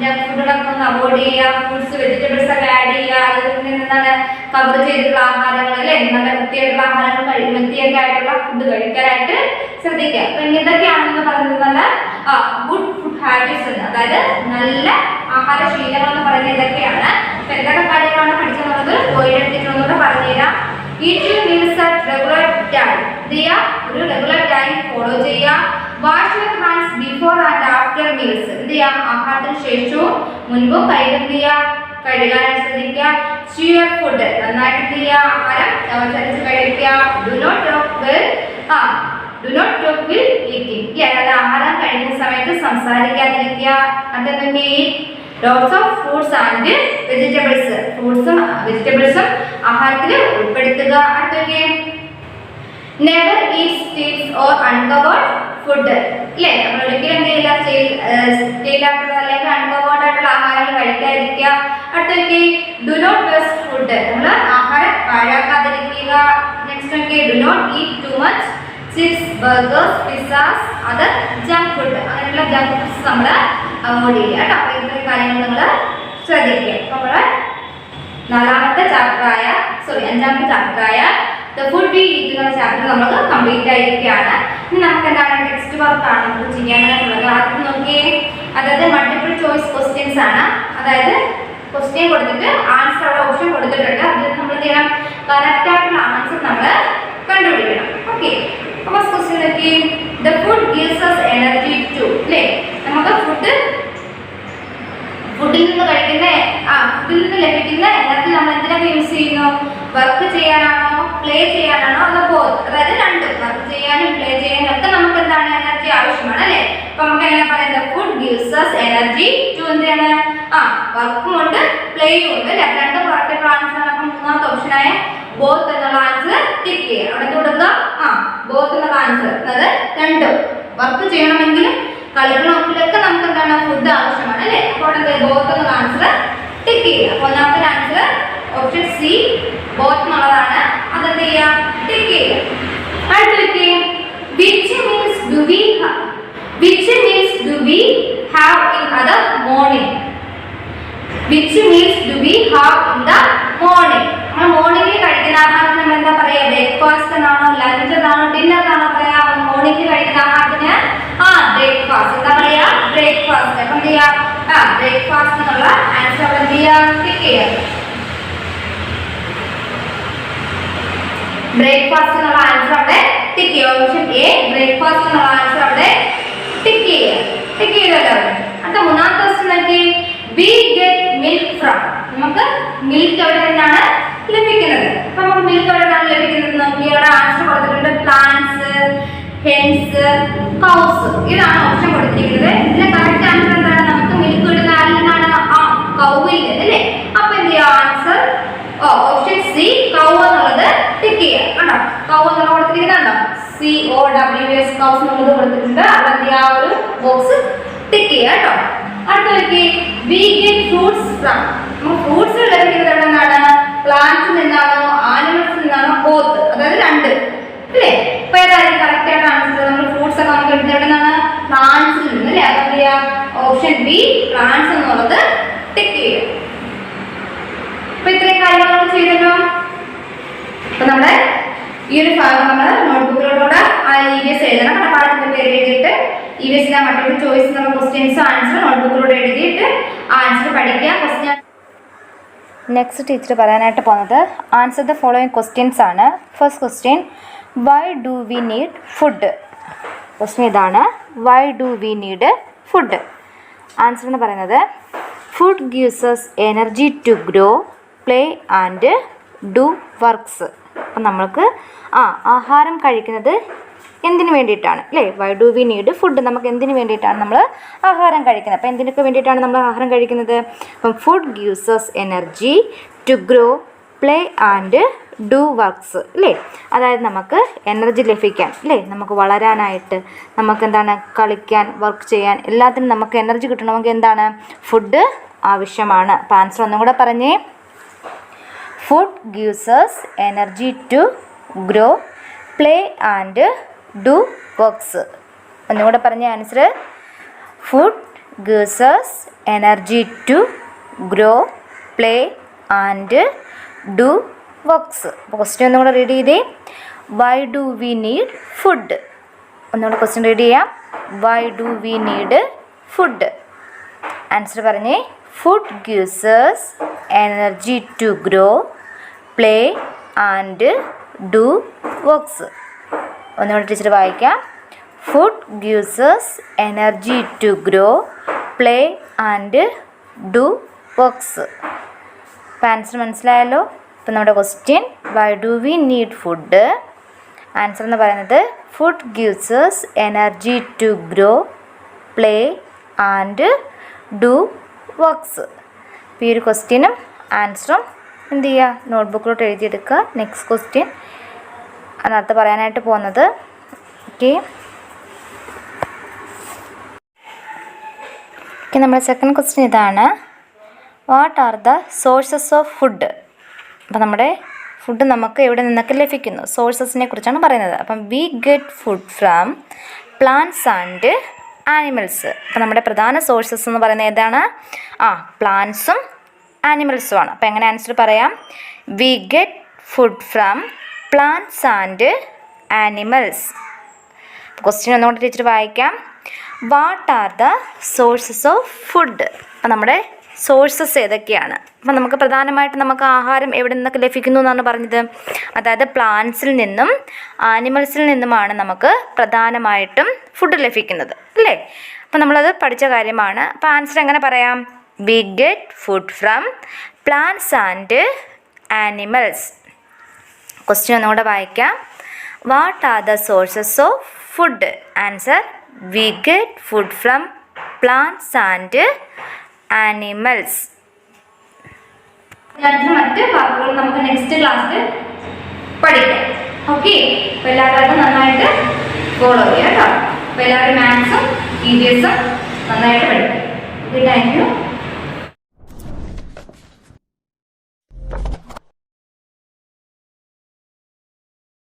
ജങ്ക് ഫുഡുകളൊക്കെ ഒന്ന് അവോയ്ഡ് ചെയ്യുക, ഫ്രൂട്ട്സ് വെജിറ്റബിൾസ് ഒക്കെ ആഡ് ചെയ്യുക. അതുപോലെ എന്താണ് കവർ ചെയ്തിട്ടുള്ള ആഹാരങ്ങൾ അല്ലേ, നല്ല വൃത്തിയായിട്ടുള്ള ആഹാരങ്ങൾ വൃത്തിയൊക്കെ ആയിട്ടുള്ള ഫുഡ് കഴിക്കാനായിട്ട് ശ്രദ്ധിക്കുക. അപ്പം ഇതൊക്കെയാണെന്ന് പറയുന്നത് നല്ല ഗുഡ് ഫുഡ് ഹാബിറ്റ്സ് എന്ന്, അതായത് നല്ല ആഹാരശീലങ്ങൾ എന്ന് പറയുന്നത് ഇതൊക്കെയാണ്. അപ്പം എന്തൊക്കെ കാര്യങ്ങളാണ് പഠിച്ചെന്നുള്ളത് പോയിട്ടെടുത്തിട്ടുള്ളതുകൊണ്ട് പറഞ്ഞുതരാം. Eat your meals at regular time. ഒരു റെഗുലർ ടൈം ഫോളോ ചെയ്യുക. Wash your hands before and after meals. എന്ത് ചെയ്യാം, ആഹാരത്തിന് ശേഷവും മുൻപും കൈകൾ കഴുകാനായിട്ട് ശ്രദ്ധിക്കുക. Chew your food. നന്നായിട്ട് എന്ത് ചെയ്യുക, ആഹാരം ചവച്ചരച്ച് കഴിക്കുക. Do not talk while eating. അതായത് ആഹാരം കഴിക്കുന്ന സമയത്ത് സംസാരിക്കാതിരിക്കുക. അതെന്തൊക്കെ, lots of fruits and vegetables. ഫ്രൂട്ട്സും വെജിറ്റബിൾസും ആഹാരത്തിൽ ഉൾപ്പെടുത്തുക. അടുത്തൊക്കെ never eat stales or uncovered food. അല്ലേ, നമ്മൾ ഒരിക്കലും എന്ത് ചെയ്യില്ല, സ്റ്റീലായിട്ടുള്ള അല്ലെങ്കിൽ അൺകവേർഡ് ആയിട്ടുള്ള ആഹാരങ്ങൾ കഴിക്കാതിരിക്കുക. അടുത്തൊക്കെ ഡു നോട്ട് വേസ്റ്റ് ഫുഡ്. നമ്മൾ ആഹാരം പാഴാക്കാതിരിക്കുക. Next okay do not eat too much chips, burgers, pizzas, other junk food. അങ്ങനെയുള്ള ജങ്ക് ഫുഡ്സ് നമ്മൾ അവോയ്ഡ് ചെയ്യുക കേട്ടോ. അപ്പോൾ ഇത്രയും കാര്യങ്ങൾ നിങ്ങൾ ശ്രദ്ധിക്കുക. അപ്പോൾ നമ്മൾ അഞ്ചാമത്തെ ചാപ്റ്ററായ ദ ഫുഡ് വി ഈറ്റ് എന്നുള്ള ചാപ്റ്റർ നമ്മൾ കംപ്ലീറ്റ് ആയിരിക്കുകയാണ്. ഇനി നമുക്ക് എന്താണ് ടെക്സ്റ്റ് വർക്കാണ് നമുക്ക് ചെയ്യാനായിട്ടുള്ളത്. ആദ്യം നോക്കിയേ, അതായത് മൾട്ടിപ്പിൾ ചോയ്സ് ക്വസ്റ്റ്യൻസ് ആണ്. അതായത് ക്വസ്റ്റ്യൻ കൊടുത്തിട്ട് ആൻസർ അവിടെ ഓപ്ഷൻ കൊടുത്തിട്ടുണ്ട്. അതിൽ നമ്മൾ എന്ത് ചെയ്യണം, കറക്റ്റ് ആയിട്ടുള്ള ആൻസർ നമ്മൾ കണ്ടുപിടിക്കണം. ഓക്കെ, അപ്പോൾ ക്വസ്റ്റ്യൻ നോക്കി, the food gives us energy to. അല്ലേ, നമുക്ക് ഫുഡിൽ നിന്ന് ലഭിക്കുന്ന എനർജി നമ്മൾ എന്തിനൊക്കെ യൂസ് ചെയ്യുന്നു? വർക്ക് ചെയ്യാനാണോ, പ്ലേ ചെയ്യാനാണോ, അതോ ബോത്ത്? അതായത് രണ്ടും, വർക്ക് ചെയ്യാനും പ്ലേ ചെയ്യാനും ഒക്കെ നമുക്ക് എന്താണ് എനർജി ആവശ്യമാണ് അല്ലേ. അപ്പൊ നമുക്ക് എങ്ങനെ പറയുന്നത്, food gives us energy to. എന്താണ്, വർക്കും ഉണ്ട് പ്ലേയും ഉണ്ട് അല്ലെ. രണ്ടും കറക്റ്റ് ആൻസർ ആണ്. അപ്പം മൂന്നാമത്തെ ഓപ്ഷനായ ബോത്ത് എന്നുള്ള ആൻസർ ടിക്ക് ചെയ്യുക. അവിടെ കൊടുക്കുക ബോത്ത് എന്നുള്ള ആൻസർ. അതായത് രണ്ടും വർക്ക് ചെയ്യണമെങ്കിലും കളിക്കണമെങ്കിലൊക്കെ നമുക്ക് എന്താണ് ഫുഡ് ആവശ്യമാണ് അല്ലേ. അപ്പോൾ അവിടെ ബോത്ത് എന്നുള്ള ആൻസർ ടിക്ക് ചെയ്യുക. അപ്പോൾ ഒന്നാമത്തെ ആൻസർ ഓപ്ഷൻ സി ബോത്ത് എന്നുള്ളതാണ്. അതെന്ത് ചെയ്യുക, ടിക്ക് ചെയ്യുക. അടുത്ത് which meals do we have in other morning. Which meals do we have in the morning. നമ്മൾ മോർണിംഗിൽ കഴിക്കുന്ന ആഹാരം നമ്മൾ എന്താ പറയുക, ബ്രേക്ക്ഫാസ്റ്റ് എന്നാണോ, ലഞ്ച് എന്നാണോ, ഡിന്നർ എന്നാണോ പറയാ? മോർണിംഗിൽ കഴിക്കുന്ന ആഹാരത്തിന് ബ്രേക്ക്ഫാസ്റ്റ്. എന്താ പറയാ, ബ്രേക്ക്ഫാസ്റ്റ്. അപ്പം എന്ത് ചെയ്യാം, ബ്രേക്ക്ഫാസ്റ്റ് എന്നുള്ള ആൻസർ അവിടെ എന്ത് ചെയ്യാം, ക്ലിക്ക് ചെയ്യാം. ബ്രേക്ക്ഫാസ്റ്റ് എന്നുള്ള ആൻസർ അവിടെ ടിക്ക് ചെയ്യുക. ഓപ്ഷൻ എ ബ്രേക്ക്ഫാസ്റ്റ് എന്നുള്ള ആൻസർ അവിടെ ടിക്ക് ചെയ്യുക. ടിക്ക് ചെയ്തല്ലോ. അടുത്ത മൂന്നാമത്തെ ക്വസ്റ്റ്യൻ നോക്കി, വി ഗെറ്റ് മിൽക്ക് ഫ്രം. നമുക്ക് മിൽക്ക് എവിടെ നിന്നാണ് ലഭിക്കുന്നത്? അപ്പൊ നമുക്ക് മിൽക്ക് എവിടെ നിന്നാണ് ലഭിക്കുന്നത് നോക്കി. അവിടെ ആൻസർ കൊടുത്തിട്ടുണ്ട് പ്ലാന്റ്സ്, ഹെൻസ്, കൗസ്. ഇതാണ് ഓപ്ഷൻ കൊടുത്തിരിക്കുന്നത്. ഇതിന്റെ കറക്റ്റ് ആൻസർ എന്താണ്? നമുക്ക് മിൽക്ക് കിട്ടുന്ന ആരിൽ നിന്നാണ്? കൗവിൽ നിന്ന് അല്ലേ. അപ്പൊ എന്ത് ചെയ്യുക, ആൻസർ ഓപ്ഷൻ സി കൗ എന്നുള്ളത് ടിക്ക് ചെയ്യുക. കണ്ടോ, കൗ എന്നുള്ള കൊടുത്തിരിക്കുന്നുണ്ടോ, COWS കൗസ് എന്നുള്ളത് കൊടുത്തിട്ടുണ്ട്. അവിടെ ആ ഒരു ബോക്സ് ടിക്ക് ചെയ്യുക കേട്ടോ. അടുത്ത നോക്കി, വി ഗെറ്റ് ഫ്രൂട്ട്സ് ഫ്രം. നമുക്ക് ഫ്രൂട്ട്സ് ലഭിക്കുന്നത് എവിടെ നിന്നാണ്? പ്ലാന്റ്സിൽ നിന്നാണോ, ആനിമൽസിൽ നിന്നാണോ, ബോത്ത്? അതായത് രണ്ട് അല്ലേ. ഇപ്പൊ ഏതായാലും കറക്റ്റ് ആയിട്ട് ആൻസർ. നമ്മൾ ഫ്രൂട്ട്സ് ഒക്കെ നമുക്ക് കിട്ടുന്നത് എവിടെ നിന്നാണ്? പ്ലാന്റ്സിൽ നിന്ന് അല്ലേ. അപ്പൊ എന്ത് ചെയ്യുക, ഓപ്ഷൻ ബി പ്ലാന്റ്സ് എന്നുള്ളത് ടിക്ക് ചെയ്യുക. അപ്പൊ ഇത്രയും കാര്യങ്ങൾ ചെയ്തല്ലോ. അപ്പൊ നമ്മുടെ ഈ ഒരു ഭാഗം നമ്മൾ നോട്ട്ബുക്കിലോട്ട് EVS എഴുതണം. പാഠത്തിന്റെ പേര് എഴുതിയിട്ട് EVS മൾട്ടിപ്പിൾ ചോയ്സ് എന്നുള്ള ക്വസ്റ്റ്യൻസ് ആൻസർ നോട്ട്ബുക്കിലൂടെ എഴുതിയിട്ട് ആൻസർ പഠിക്കുക. ക്വസ്റ്റ്യൻ നെക്സ്റ്റ് ടീച്ചർ പറയാനായിട്ട് പോകുന്നത് ആൻസർ ദ ഫോളോയിങ് ക്വസ്റ്റ്യൻസ് ആണ്. First question, why do we need food? Question ഇതാണ്, why do we need food? Answer എന്ന് പറയുന്നത് food gives us energy to grow, play and do works. അപ്പം നമ്മൾക്ക് ആഹാരം കഴിക്കുന്നത് എന്തിനു വേണ്ടിയിട്ടാണ് അല്ലേ? Why do we need food? നമുക്ക് എന്തിനു വേണ്ടിയിട്ടാണ് നമ്മൾ ആഹാരം കഴിക്കുന്നത്? അപ്പോൾ എന്തിനൊക്കെ വേണ്ടിയിട്ടാണ് നമ്മൾ ആഹാരം കഴിക്കുന്നത്? അപ്പം food gives us energy to grow, play and do works അല്ലേ? അതായത് നമുക്ക് എനർജി ലഭിക്കാൻ അല്ലേ, നമുക്ക് വളരാനായിട്ട്, നമുക്ക് എന്താണ് കളിക്കാൻ, വർക്ക് ചെയ്യാൻ, എല്ലാത്തിനും നമുക്ക് എനർജി കിട്ടണമെങ്കിൽ എന്താണ് ഫുഡ് ആവശ്യമാണ്. അപ്പോൾ ആൻസർ ഒന്നും കൂടെ പറഞ്ഞേ. Food gives us energy to grow, play and do works. ഒന്നുകൂടെ പറഞ്ഞ answer. Food gives us energy to grow, play and do works. അപ്പോൾ ക്വസ്റ്റ്യൻ ഒന്നുകൂടെ റീഡ് ചെയ്തേ. Why do we need food? ഒന്നുകൂടെ ക്വസ്റ്റ്യൻ റീഡ് ചെയ്യാം. Why do we need food? Answer പറഞ്ഞേ. Food gives us energy to grow, play and do works. ഒന്നുകൂടെ teacher വായിക്കാം. Food gives us energy to grow, play and do works. അപ്പോൾ answer മനസ്സിലായല്ലോ. ഇപ്പം നമ്മുടെ question why do we need food? Answer എന്ന് പറയുന്നത് food gives us energy to grow, play and do works. അപ്പോൾ ഈ ഒരു ക്വസ്റ്റ്യനും ആൻസറും എന്ത് ചെയ്യുക, നോട്ട്ബുക്കിലോട്ട് എഴുതിയെടുക്കുക. നെക്സ്റ്റ് ക്വസ്റ്റ്യൻ അതിനകത്ത് പറയാനായിട്ട് പോകുന്നത്. ഓക്കെ, നമ്മുടെ സെക്കൻഡ് ക്വസ്റ്റ്യൻ ഇതാണ്. What are the sources of food? അപ്പം നമ്മുടെ ഫുഡ് നമുക്ക് എവിടെ നിന്നൊക്കെ ലഭിക്കുന്നു? സോഴ്സസിനെ കുറിച്ചാണ് പറയുന്നത്. അപ്പം we get food from plants and animals. അപ്പം നമ്മുടെ പ്രധാന സോഴ്സസ് എന്ന് പറയുന്നത് ഏതാണ്? പ്ലാന്റ്സും ആനിമൽസും ആണ്. അപ്പം എങ്ങനെ ആൻസർ പറയാം? We get food from plants and animals. Question ഒന്നുകൊണ്ട് ടീച്ചർ വായിക്കാം. What are the sources of food? അപ്പം നമ്മുടെ സോഴ്സസ് ഏതൊക്കെയാണ്? അപ്പം നമുക്ക് പ്രധാനമായിട്ട് നമുക്ക് ആഹാരം എവിടെ നിന്നൊക്കെ ലഭിക്കുന്നു എന്നാണ് പറഞ്ഞത്. അതായത് പ്ലാന്റ്സിൽ നിന്നും ആനിമൽസിൽ നിന്നുമാണ് നമുക്ക് പ്രധാനമായിട്ടും ഫുഡ് ലഭിക്കുന്നത് അല്ലേ? അപ്പം നമ്മളത് പഠിച്ച കാര്യമാണ്. അപ്പോൾ ആൻസർ എങ്ങനെ പറയാം? We get food from plants and animals. Question ഒന്നുകൂടെ വായിക്കാം. What are the sources of food? Answer we get food from plants and animals. മറ്റ് വാക്കുകൾ നമുക്ക് നെക്സ്റ്റ് ക്ലാസ്സിൽ പഠിക്കാം. ഓക്കെ, അപ്പോൾ എല്ലാവരും നന്നായിട്ട് ഫോളോ ചെയ്യാം കേട്ടോ. അപ്പോൾ എല്ലാവരും മാത്സും EVS നന്നായിട്ട് പഠിക്കും. Okay, thank you.